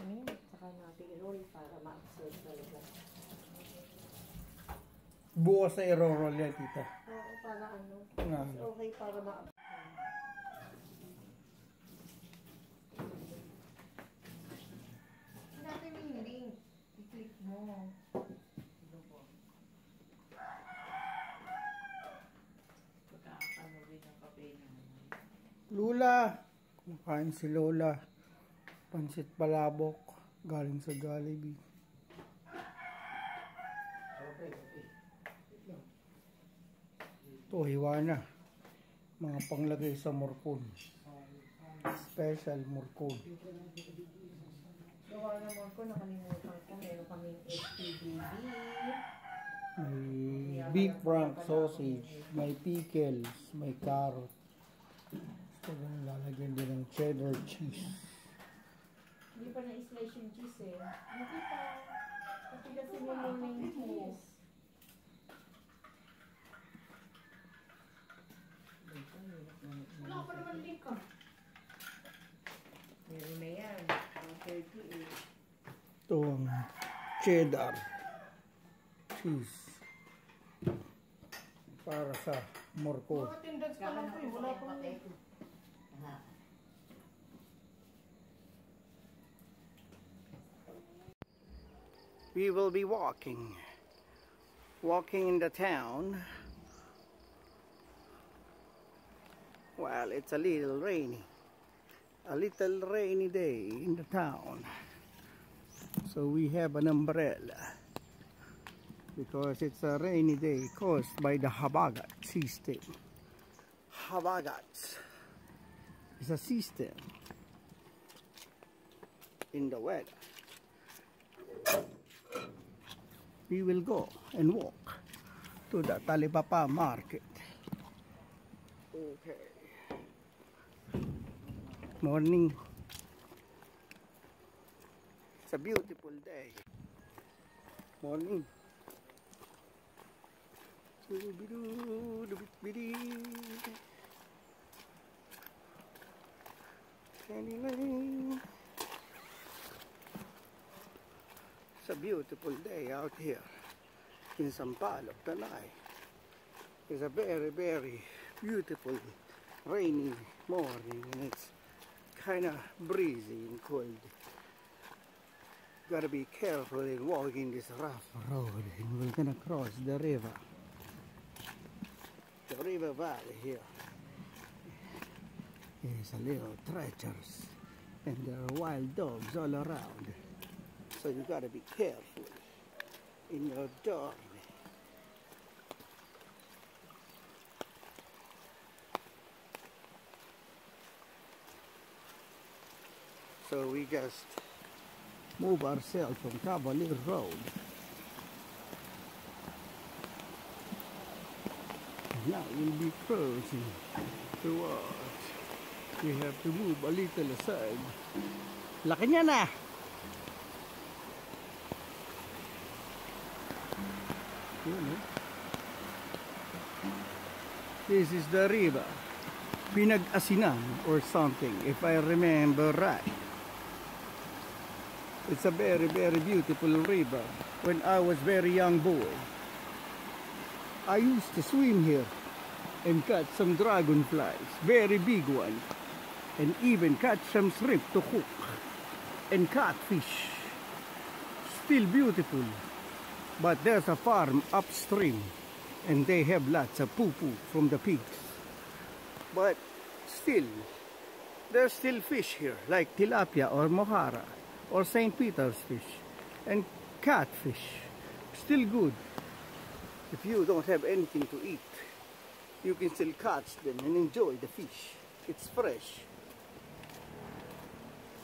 Ano yun? Saka natin i-roll para ma-absorb talaga. Bukas na i-roll yan, tita. Oo, para ano. Nga. Okay, para ma-absorb. Natin yung link. I-click mo. Pagkakano rin ang kape naman. Lula. Kumakain si Lola. Pansit palabok. Galing sa Jollibee. Ito, hiwa na. Mga panglagay sa morcon. Special morcon. Gawa naman ko, nakalimutan ko. Meron kaming SPDB. May beef frank sausage. May pickles. May carrot. Gusto ko lalagyan din ng cheddar cheese. Hindi pa na-slice yung cheese eh. Hindi pa. Kasi kasi mo muna yung cheese. Wala pa naman link ka. Meron na yan. Ang 38. Ito ang cheddar cheese. Para sa morcon. Mga attendance pa lang po eh, wala pang link. We will be walking in the town. Well, it's a little rainy day in the town, so we have an umbrella because it's a rainy day caused by the Habagat system. Habagat is a system in the weather. We will go and walk to the Talipapa market. Okay. Morning. It's a beautiful day. Morning. It's a beautiful day out here in Sampaloc, Tanay. It's a very, very beautiful rainy morning, and it's kind of breezy and cold. Gotta be careful in walking this rough road, and we're gonna cross the river valley here. It's a little treacherous, and there are wild dogs all around, so you gotta be careful in your journey. So we just move ourselves from Cavalier Road. And now we'll be crossing towards. We have to move a little aside. Laki niya na! This is the river. Pinag-Asinan or something, if I remember right. It's a very, very beautiful river. When I was very young boy, I used to swim here and catch some dragonflies, very big one, and even catch some shrimp to cook, and catfish, still beautiful. But there's a farm upstream, and they have lots of poo-poo from the pigs. But still, there's still fish here, like tilapia or mojarra, or St. Peter's fish, and catfish, still good. If you don't have anything to eat, you can still catch them and enjoy the fish. It's fresh.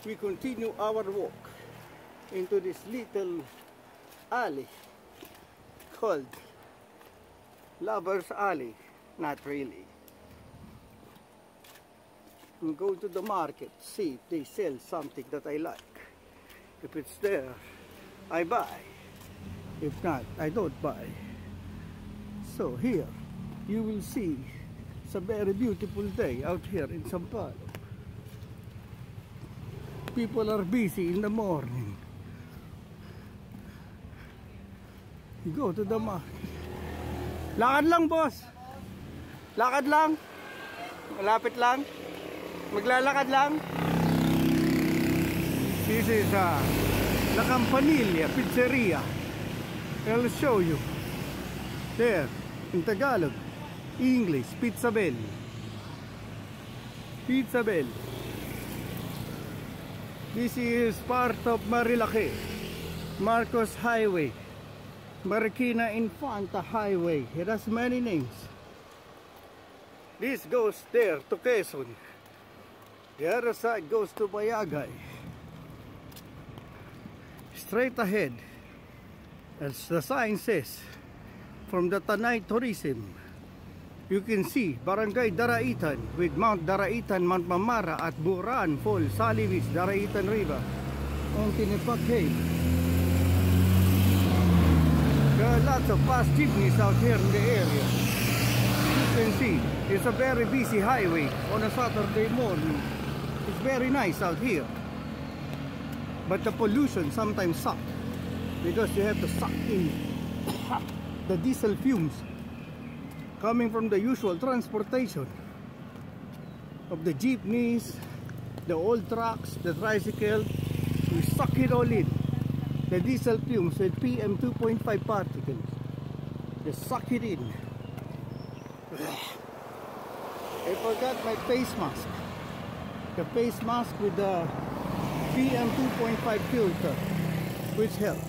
We continue our walk into this little alley called Lover's Alley. Not really. We go to the market, see if they sell something that I like. If it's there, I buy. If not, I don't buy. So here, you will see it's a very beautiful day out here in Sampaloc. People are busy in the morning. You go to the market. Lakad lang, boss. Lakad lang. Malapit lang. Maglalakad lang. This is La Campanilla Pizzeria. I'll show you. There, in Tagalog, English, Pizza Bell. Pizza Bell. This is part of Marilake, Marcos Highway, Marikina Infanta Highway. It has many names. This goes there to Quezon. The other side goes to Bayagay. Straight ahead, as the sign says, from the Tanay Tourism, you can see Barangay Daraitan with Mount Daraitan, Mount Mamara at Buran Falls, Salibis, Daraitan River, on Tinipak Cave. There are lots of fast jeepneys out here in the area. You can see it's a very busy highway on a Saturday morning. It's very nice out here. But the pollution sometimes sucks because you have to suck in the diesel fumes coming from the usual transportation of the jeepneys, the old trucks, the tricycle. We suck it all in. The diesel fumes with PM 2.5 particles. Just suck it in. I forgot my face mask. The face mask with the PM 2.5 filter, which helps.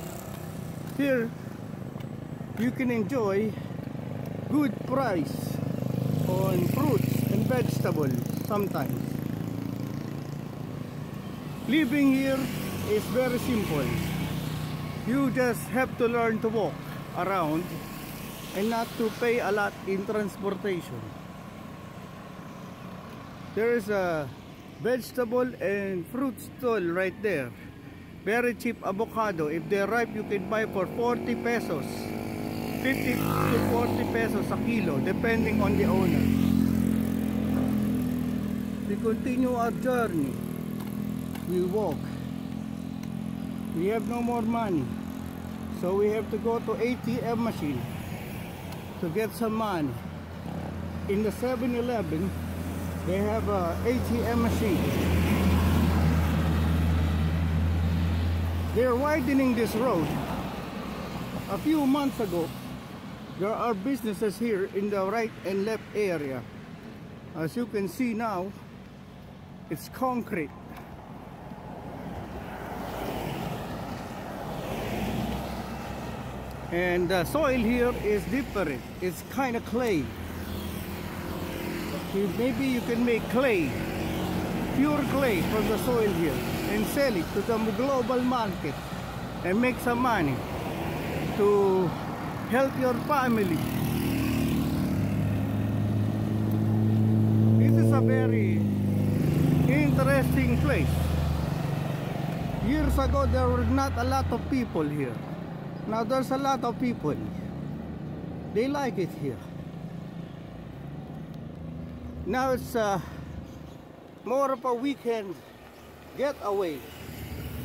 Here you can enjoy good price on fruits and vegetables sometimes. Living here is very simple. You just have to learn to walk around and not to pay a lot in transportation. There is a vegetable and fruit stall right there. Very cheap avocado. If they're ripe, you can buy for 40 pesos. 50 to 40 pesos a kilo, depending on the owner. We continue our journey. We walk. We have no more money, so we have to go to ATM machine to get some money. In the 7-Eleven, they have a ATM machine. They're widening this road. A few months ago, there are businesses here in the right and left area. As you can see now, it's concrete. And the soil here is different. It's kind of clay. Maybe you can make clay, pure clay from the soil here, and sell it to the global market and make some money to help your family. This is a very interesting place. Years ago, there were not a lot of people here. Now there's a lot of people. They like it here. Now it's more of a weekend getaway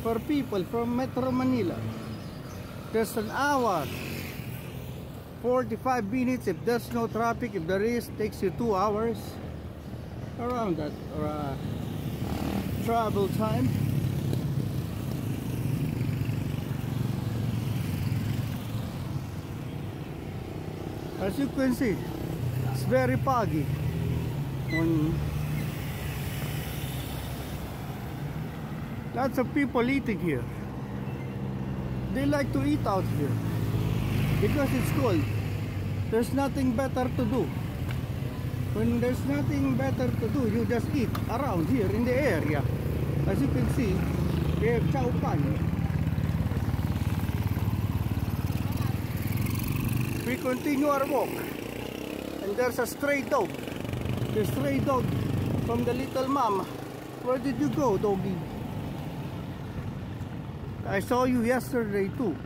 for people from Metro Manila. There's an hour 45 minutes if there's no traffic. If there is, takes you 2 hours. Around that travel time. As you can see, it's very foggy. Lots of people eating here. They like to eat out here because it's cold. There's nothing better to do. When there's nothing better to do, you just eat around here in the area. As you can see, they have chow pan. We continue our walk, and there's a stray dog. The stray dog from the little mama. Where did you go, doggy? I saw you yesterday too.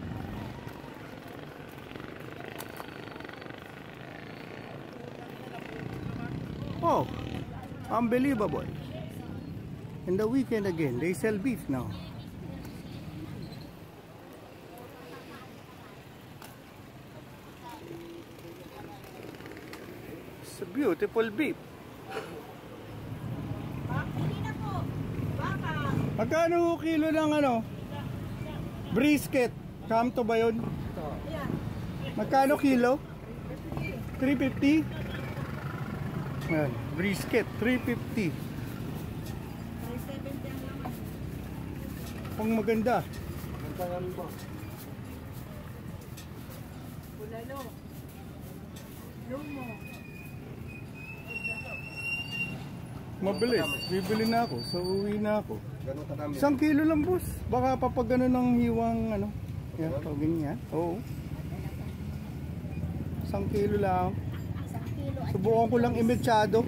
Oh, unbelievable. And the weekend again, they sell beef now. It's a beautiful beef. Magkano kilo ng ano? Brisket. Kamto ba yun? Magkano kilo? 350? Yan, brisket, 350. Pang maganda. Mabilis. Bibili na ako. So uwi na ako. 1 kilo lang, boss. Baka papag ano ng hiwang ano. Yan, pag ganyan. Oo. 1 kilo lang. Subukan ko lang i-mechado.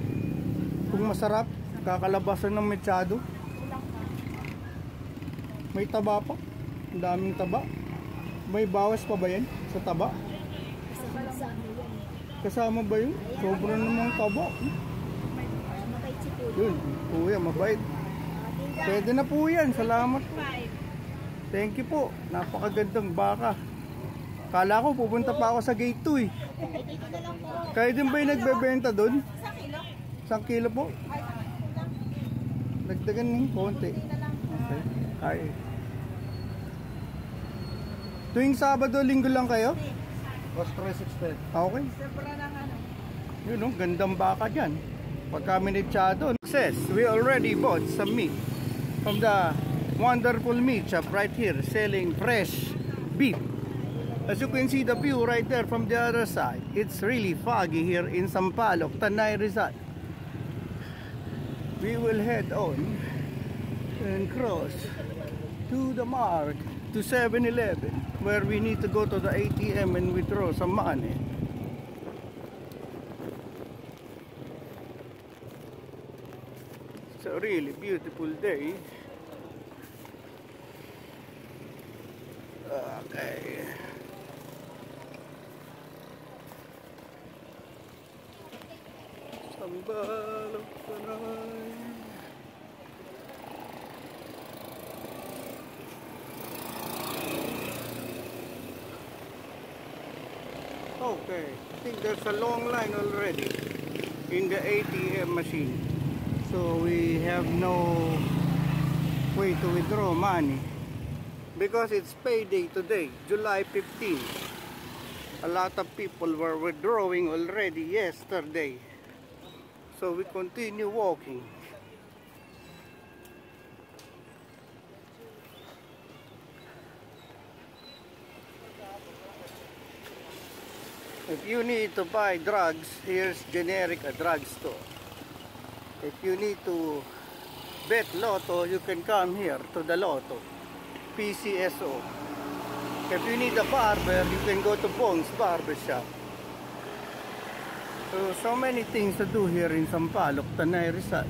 Kung masarap, kakalabasan ng mechado. May taba pa. Ang daming taba. May bawas pa ba yan sa taba? Kasama ba yun? Sobrang namang taba. Yun, kuya, mabait. Pwede na po yan. Salamat po. Thank you po. Napakagandang baka. Kala ko pupunta pa ako sa gate 2 eh. Kayo din ba yung nagbebenta doon? 1 kilo po? Dagdagan ng konti. Okay. Ay. Tuwing Sabado, Linggo lang kayo? Cost 360. Okay. Yun o, gandang baka dyan. Pagka minitsado. Says, we already bought some meat from the wonderful meat shop right here selling fresh beef. As you can see the view right there from the other side. It's really foggy here in Sampaloc, Tanay, Rizal. We will head on and cross to the mark to 7-Eleven where we need to go to the ATM and withdraw some money. It's a really beautiful day. Okay. Sampaloc, Tanay. Okay, I think there's a long line already in the ATM machine. So we have no way to withdraw money because it's payday today, July 15. A lot of people were withdrawing already yesterday. So we continue walking. If you need to buy drugs, here's generic a drugstore. If you need to bet lotto, you can come here to the lotto, PCSO. If you need a barber, you can go to Bong's Barbershop. So many things to do here in Sampaloc, Tanay, Rizal.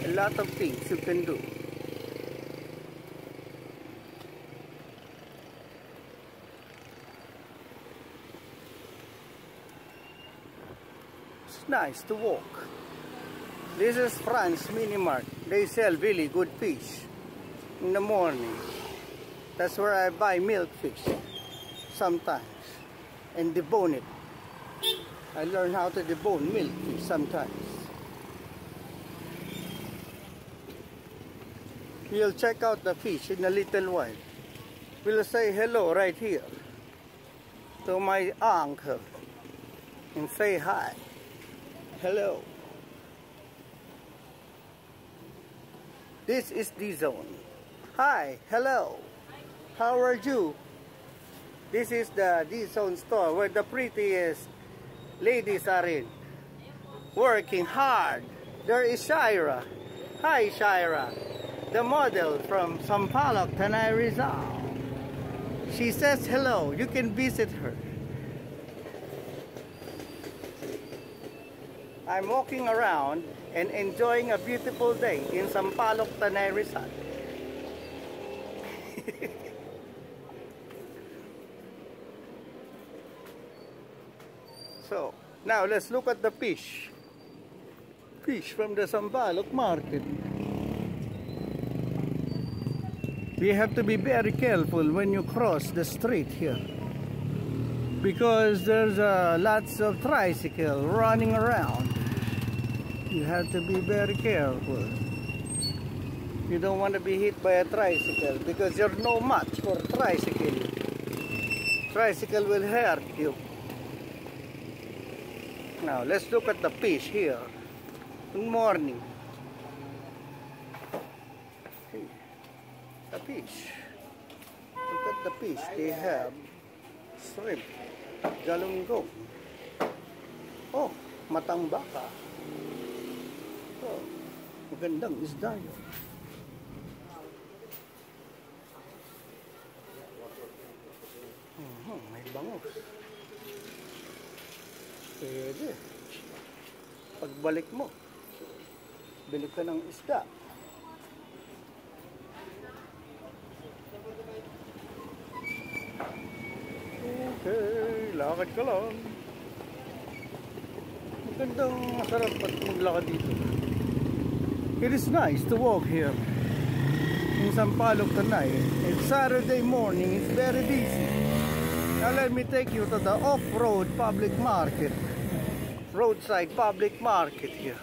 A lot of things you can do. Nice to walk. This is France Mini Mart. They sell really good fish in the morning. That's where I buy milk fish sometimes. and debone it. I learned how to debone milk sometimes. We'll check out the fish in a little while. We'll say hello right here to my uncle and say hi. Hello. This is the zone. Hi, hello. How are you? This is the D-Zone store where the prettiest ladies are in. Working hard. There is Shira. Hi, Shira. The model from Sampaloc, Tanay Rizal. She says hello. You can visit her. I'm walking around and enjoying a beautiful day in Sampaloc, Tanay Rizal. So, now let's look at the fish. Fish from the Sampaloc market. We have to be very careful when you cross the street here, because there's lots of tricycle running around. You have to be very careful. You don't want to be hit by a tricycle because you're no match for tricycle. Tricycle will hurt you. Now let's look at the fish here. Good morning. The fish. Look at the fish. They have shrimp, galunggong. Oh, matang baka. Oh, magandang isda yun. May bangus. Pwede. Pagbalik mo, bili ka ng isda. Okay, lakad ka lang. Magandang masarap at maglakad dito. It is nice to walk here in Sampaloc, Tanay. It's Saturday morning, it's very busy. Now let me take you to the off-road public market. Roadside public market here.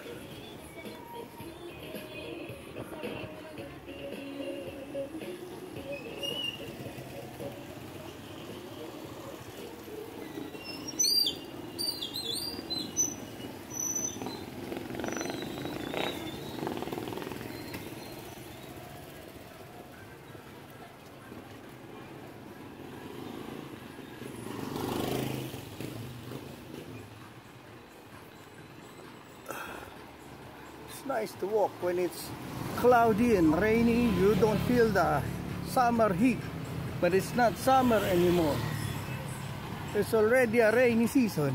Nice to walk when it's cloudy and rainy. You don't feel the summer heat, but it's not summer anymore. It's already a rainy season.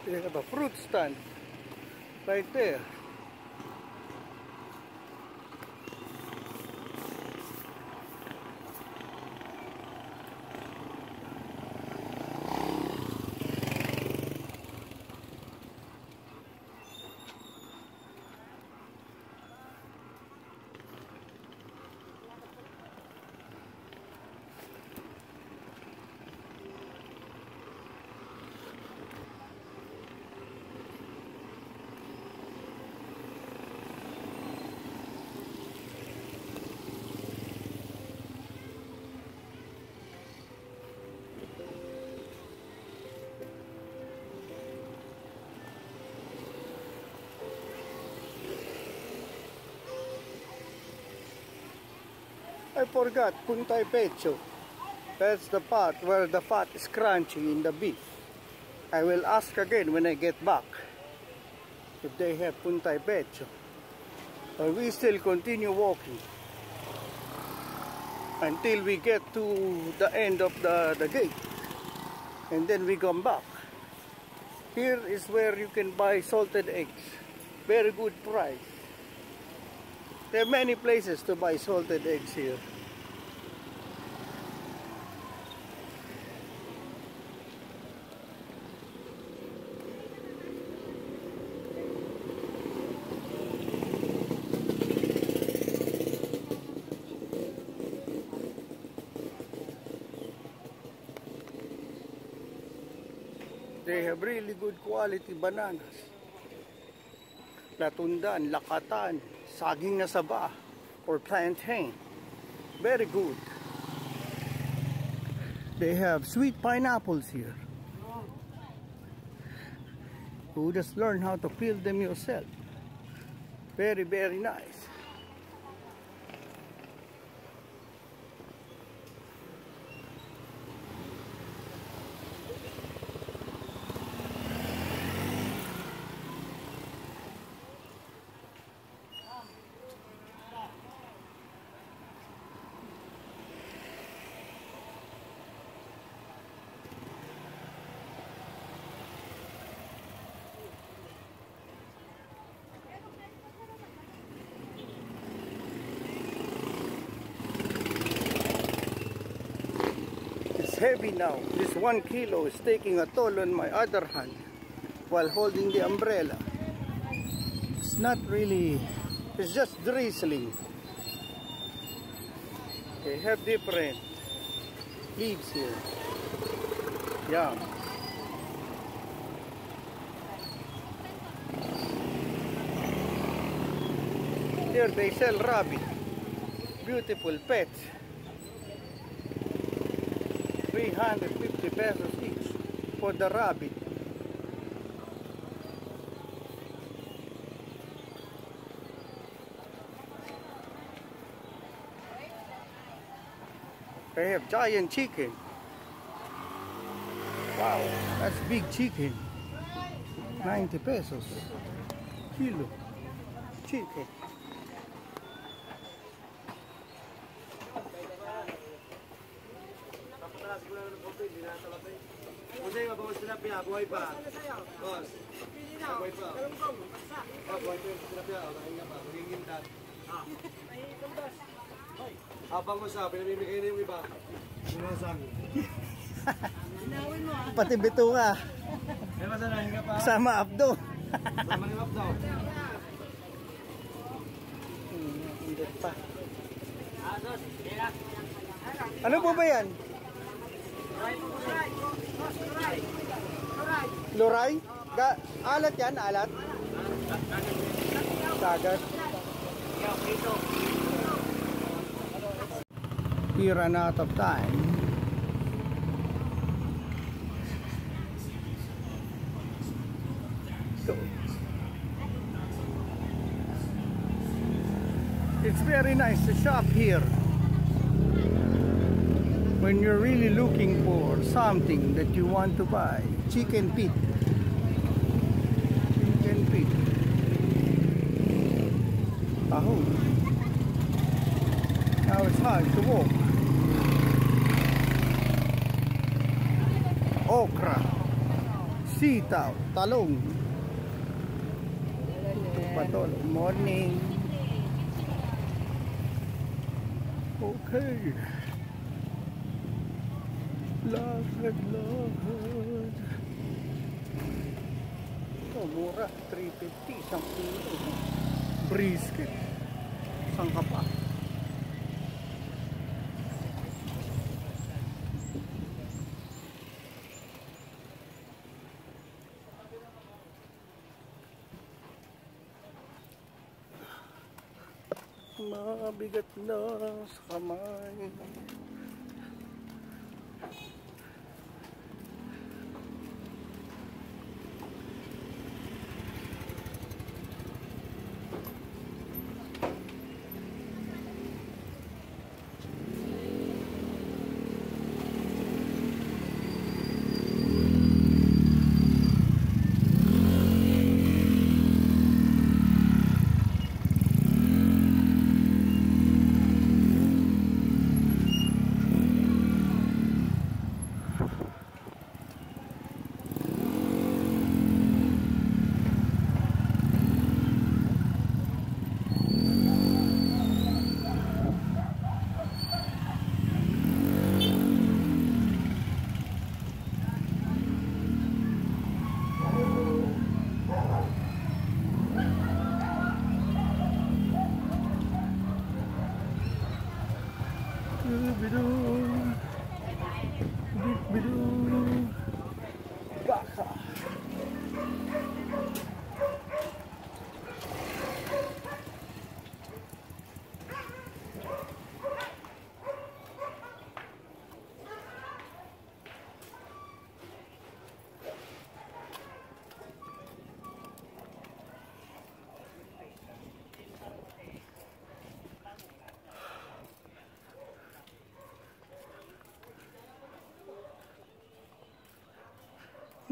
They have a fruit stand right there. I forgot puntay pecho. That's the part where the fat is crunchy in the beef. I will ask again when I get back if they have puntay pecho. But we still continue walking until we get to the end of the gate, and then we come back. Here is where you can buy salted eggs. Very good price. There are many places to buy salted eggs here. They have really good quality bananas. Latundan, lakatan, saging na saba, or plantain. Very good. They have sweet pineapples here. You just learn how to peel them yourself. Very, very nice. Heavy now. This 1 kilo is taking a toll on my other hand while holding the umbrella. It's not really, it's just drizzling. They have different leaves here. Yeah. Here they sell rabbit. Beautiful pets. 350 pesos each for the rabbit. They have giant chicken. Wow, that's big chicken. 90 pesos kilo chicken. Kasi mabawas tilapia, buhay pa. Boss. Buhay pa. Buhay pa yung tilapia, makahinga pa, magigingtan. Habang mo sa, pinamimigay na yung iba. Sumasabi. Pati bito nga. May masana, hinga pa. Sama Abdo. Sama ni Map daw. Hindi pa. Ano po ba yan? Luray? Alat yan? Alat? Dagat? We ran out of time. So, it's very nice to shop here when you're really looking for something that you want to buy. Chicken feet. Chicken feet. Taho. Now it's hard to walk. Okra. Sitaw. Talong. Patol. Morning. Okay. Lakad. Oh, mura. 350. Isang kilo. Brisket. Isang kapa. Mabigat na sa kamay. Baka.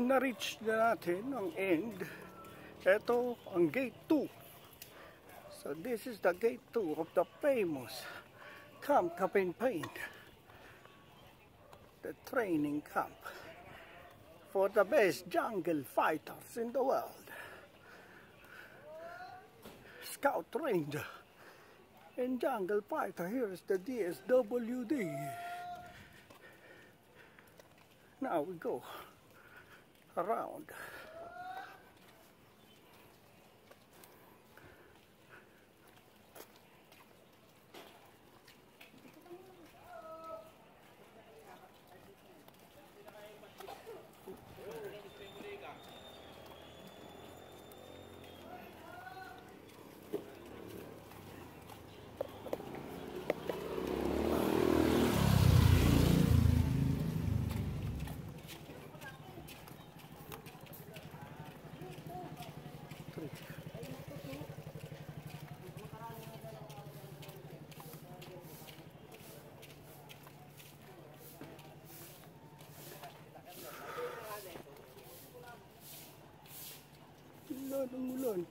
na-reach na natin ang end. Ito ang gate 2. So this is the gate 2 of the famous Camp Kapimpain, the training camp for the best jungle fighters in the world. Scout Ranger and jungle fighter. Here is the DSWD. Now we go around. Ulan.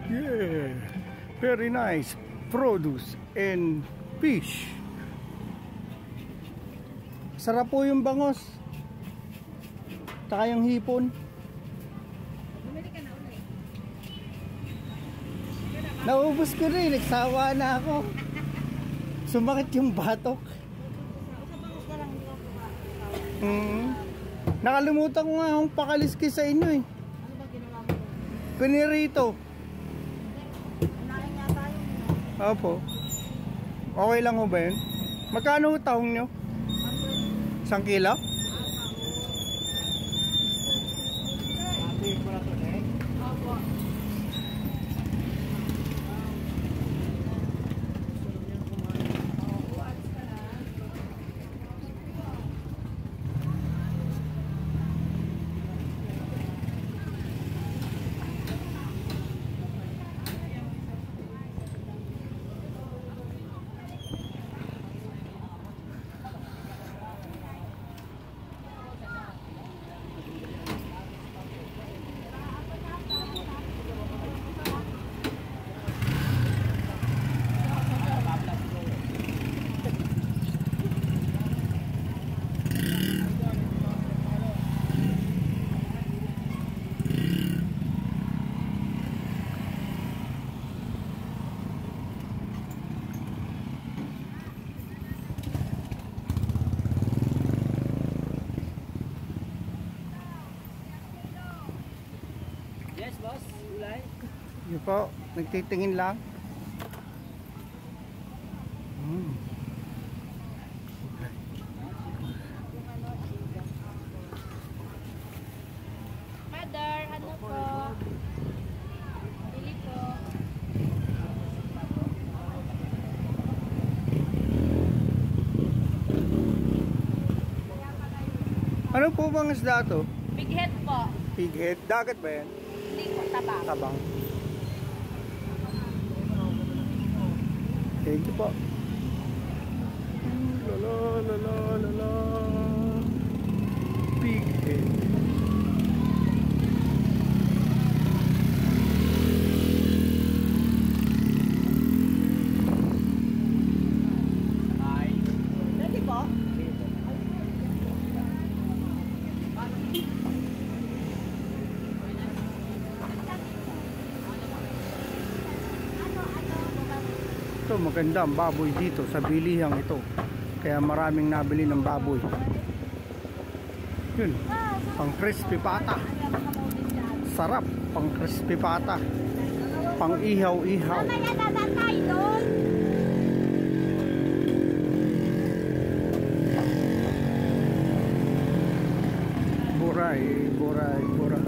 Yeah, very nice produce and fish. Sarap po yung bangos. Tsaka yung hipon. Naubos ko rin, nagsawa na ako. Sumakit yung batok. Nakalimutan ko nga akong pakaliski sa inyo eh. Pinirito. Opo. Okay lang ho ba yun? Magkano ho tahong nyo? 1 kilo? Yun po, nagtitingin lang. Mother, ano po? Bili po. Ano po bang isda to? Big head po. Big head? Dagat ba yan? Hindi po, tabang. Tabang. Thank you po. La. Big head. Ready po? Ito maganda ang baboy dito sa bilihang ito. Kaya maraming nabili ng baboy. Yun, pang crispy pata. Sarap, pang crispy pata. Pang ihaw-ihaw. Buray, buray, buray.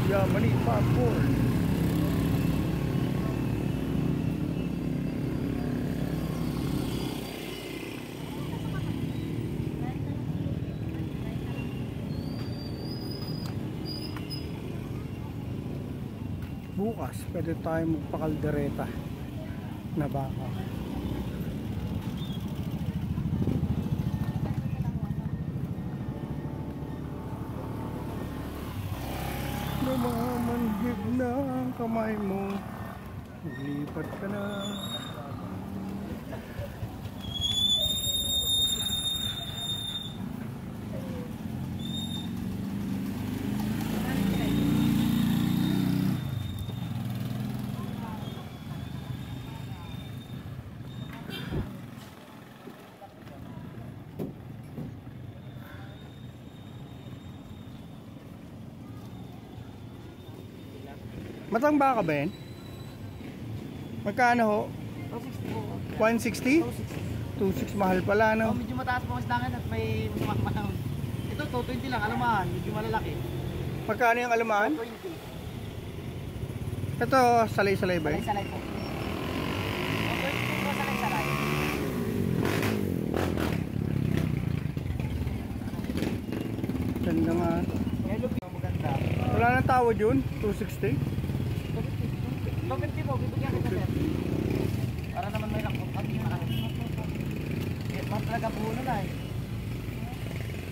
Yamani popcorn. Bukas pwede tayo magpakaldereta na baka. Namamanhid na ang kamay mo, maglipat ka na. Matang baka ba yan? Magkano ho? 160? 260 mahal pala, no? Medyo mataas po mas dangan at may mahal. Ito 220 lang, alamahan, medyo malalaki. Magkano yung alamaan? 220. Ito, salay-salay ba yun? Salay po. 220 po salay-salay. Ganda nga. Hello, maganda. Wala nang tawad yun? 260? 250 po, bibigyan kita sir. Para naman may lakot at mahal. Mas talaga puno na eh.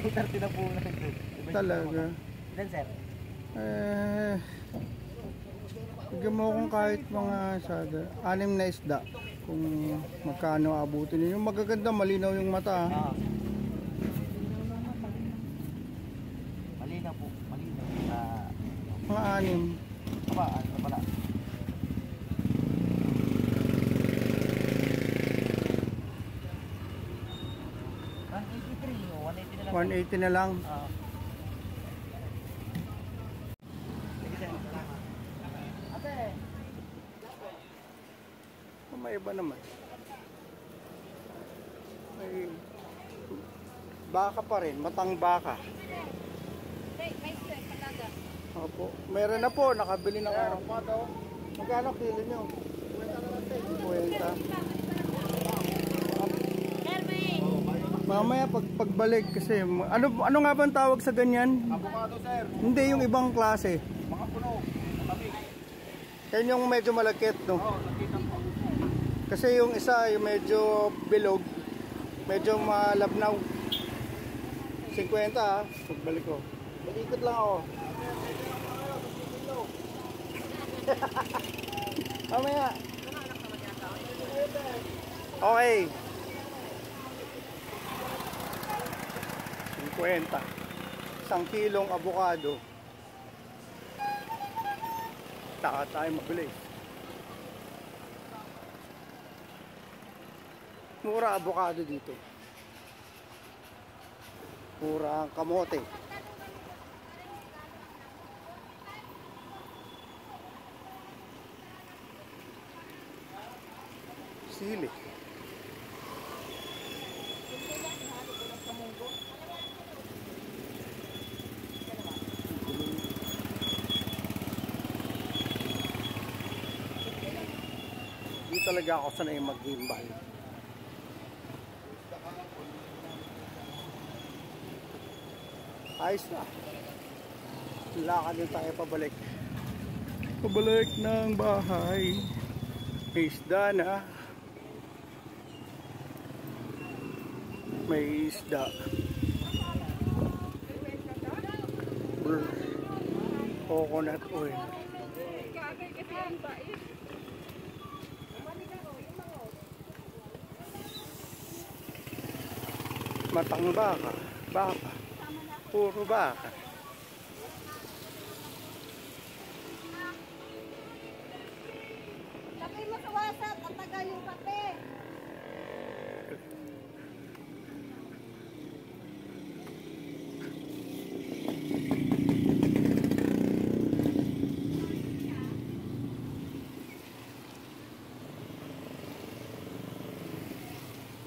30 na puno na ito. Talaga. Ilan sir? Bigyan mo kung kahit mga sada, 6 na isda. Kung magkano abutin nyo. Yung magaganda, malinaw yung mata. Malinaw po, malinaw. Mga 6. Ano pala? $180 180 na na lang. lang. Sige sir, salamat. Ate! May iba naman. May baka pa rin, matang baka. Opo. Meron na po, nakabili na ako. Magkano kilo nyo? 50. Mamaya pagbalik kasi ano nga bang tawag sa ganyan? Avocado sir. Hindi yung ibang klase. Mga puno. Matabig. Yan yung medyo malagkit, no? Oo, nakita po. Kasi yung isa yung medyo bilog, medyo malabnaw. 50 ah, pagbalik ko. Malikot lang ako. Mamaya. Okay. 50. 1 kilong avocado. Taka tayo mabili. Mura avocado dito. Mura ang kamote. Sili. Di talaga ako sanay mag-gimbal. Ayos na. Lakad din tayo pabalik. Pabalik ng bahay. May isda na. May isda. Coconut oil. Matang baka. Baka. Puro baka. Lagay mo sa WhatsApp, ang tagal yung kape.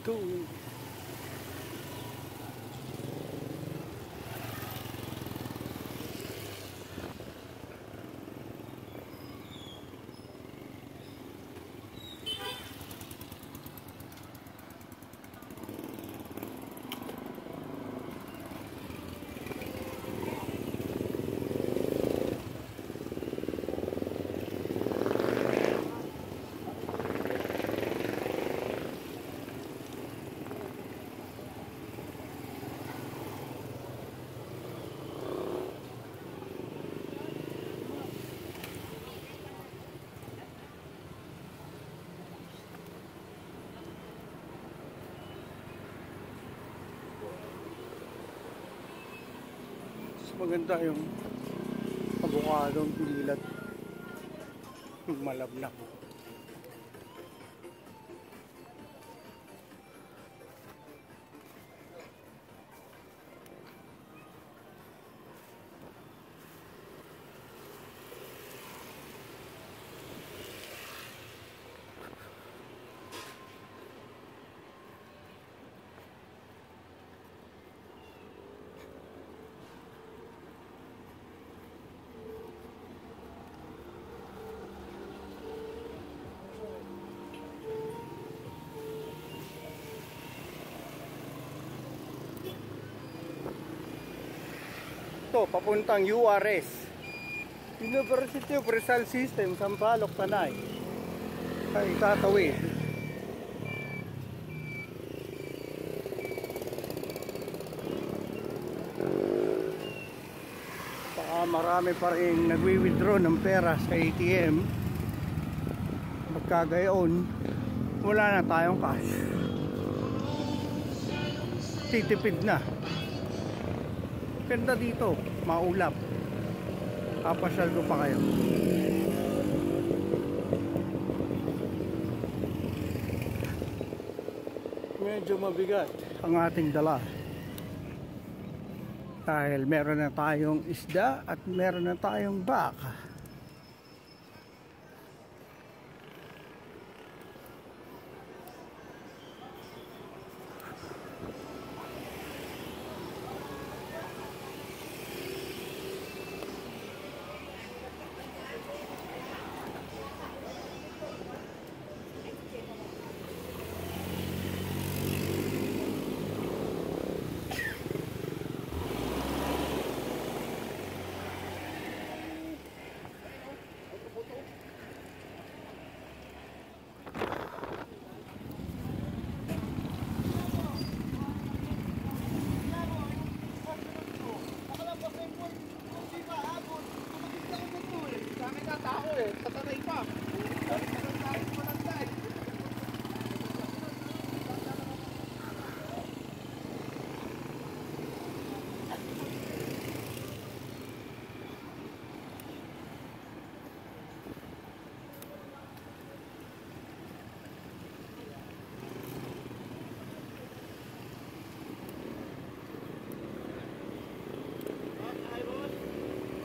Two. Maganda yung avocadong lilat, malabnak. Ito, papuntang URS, University of Rizal System, Sampaloc, Tanay. Ay, tatawid. Baka marami pa rin nagwi-withdraw ng pera sa ATM. Magkagayon, wala na tayong cash. Titipid na. Ganda dito, maulap. Papasyal ko pa kayo. Medyo mabigat ang ating dala. Dahil meron na tayong isda at meron na tayong baka.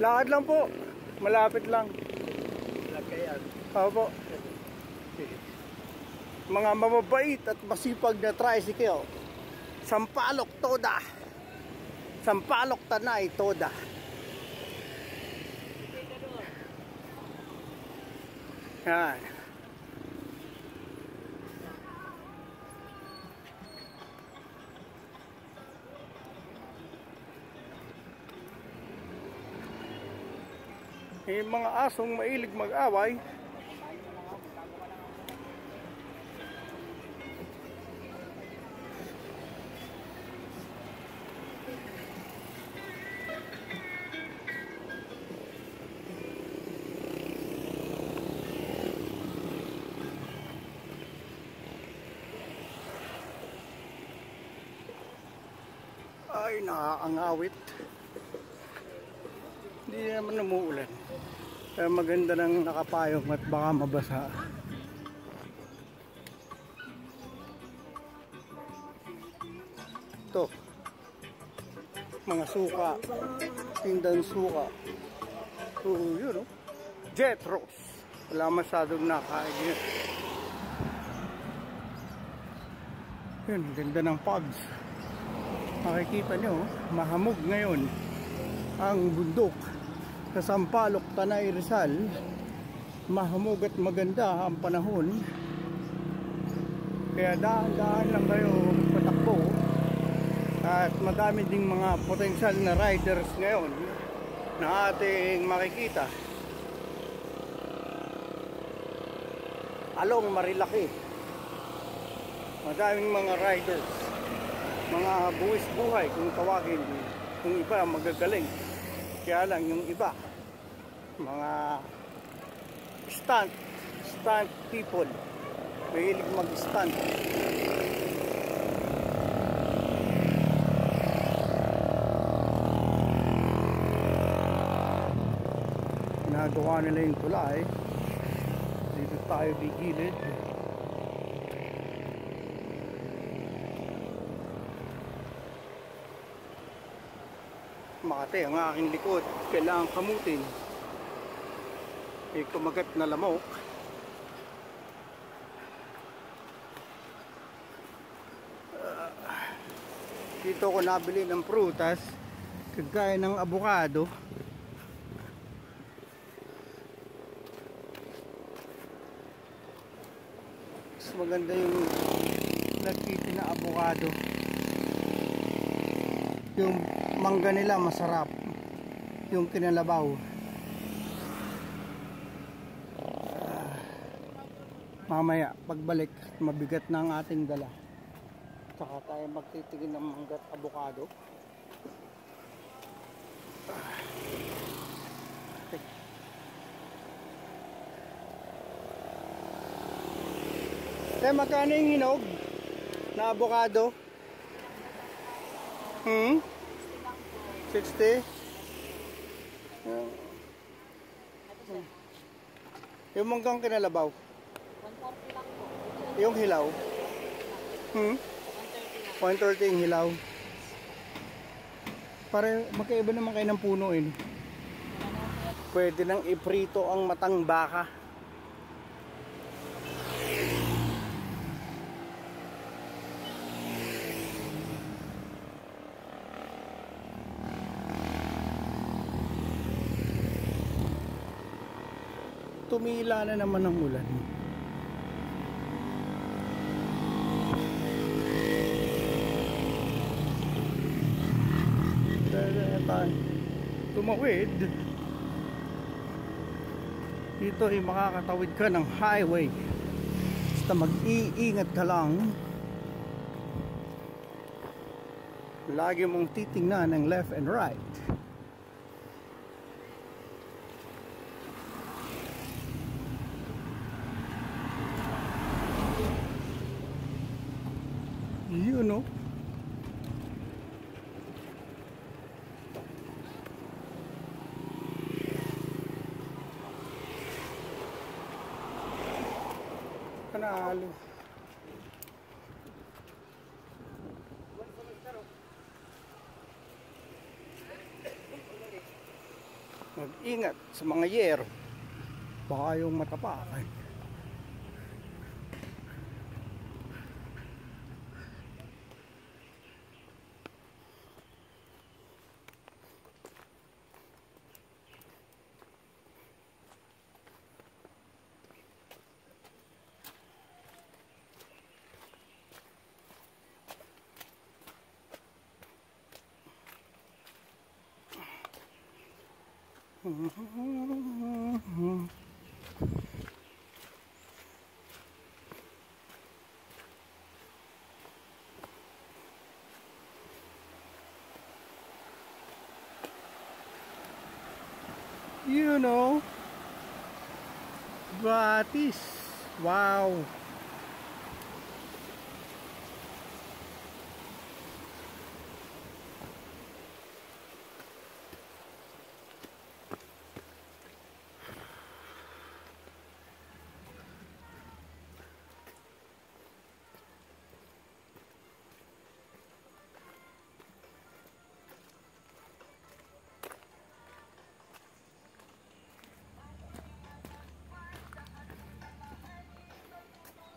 Lakad lang po. Malapit lang. Opo. Mga mababait at masipag na tricycle. Sampaloc, Toda. Sampaloc, Tanay, Toda. Yan. Yung mga asong mailig mag-away, nakakangawit. Hindi naman umuulan. Kaya maganda ng nakapayong at baka mabasa. Ito. Mga suka. Tindang suka. So, yun o. Jetros. Wala masyadong nakain yun. Yun, ganda ng pods. Makikita nyo, mahamog ngayon ang bundok sa Sampaloc, Tanay, Rizal. Mahamog at maganda ang panahon. Kaya daan-daan lang kayo patakbo. At madami ding mga potensyal na riders ngayon na ating makikita. Along Marilaki, madaming mga riders, mga buwis buhay kung tawagin. Yung iba magagaling, kaya lang yung iba mga stunt people, mahilig mag-stunt. Ginagawa nila yung tulay. Dito tayo gigilid. Makati ang aking likod. Kailangan kamutin. May kumagat na lamok. Dito ko nabili ng prutas. Kagaya ng avocado. Maganda yung nagkiti na avocado. Yung mangga nila masarap, yung kinalabaw. Mamaya pagbalik mabigat na ang ating dala, saka tayo magtitigin ng mangga at avocado. Magkano yung hinog na avocado? 60? Yung manggang kinalabaw? 140 lang po. Yung hilaw? 130 yung hilaw. Para magkaiba naman kayo ng puno eh. Pwede nang iprito ang matang baka. Tumila na naman ang ulan. Tumawid. Dito ay makakatawid ka ng highway. Basta mag-iingat ka lang. Lagi mong titingnan ng left and right. You know. Panalo. Mag-ingat sa mga yero. Baka yung matapakan. You know, Batis. Wow.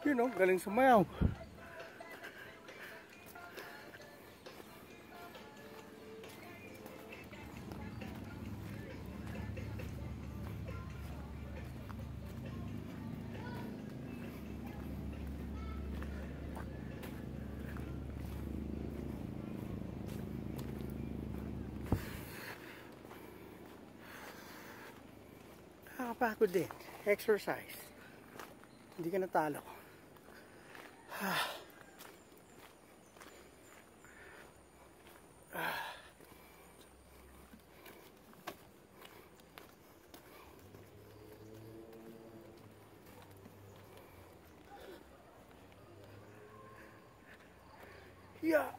Yun oh, galing sumayaw. Nakakapagod din. Exercise. Hindi ka natalo. Yeah.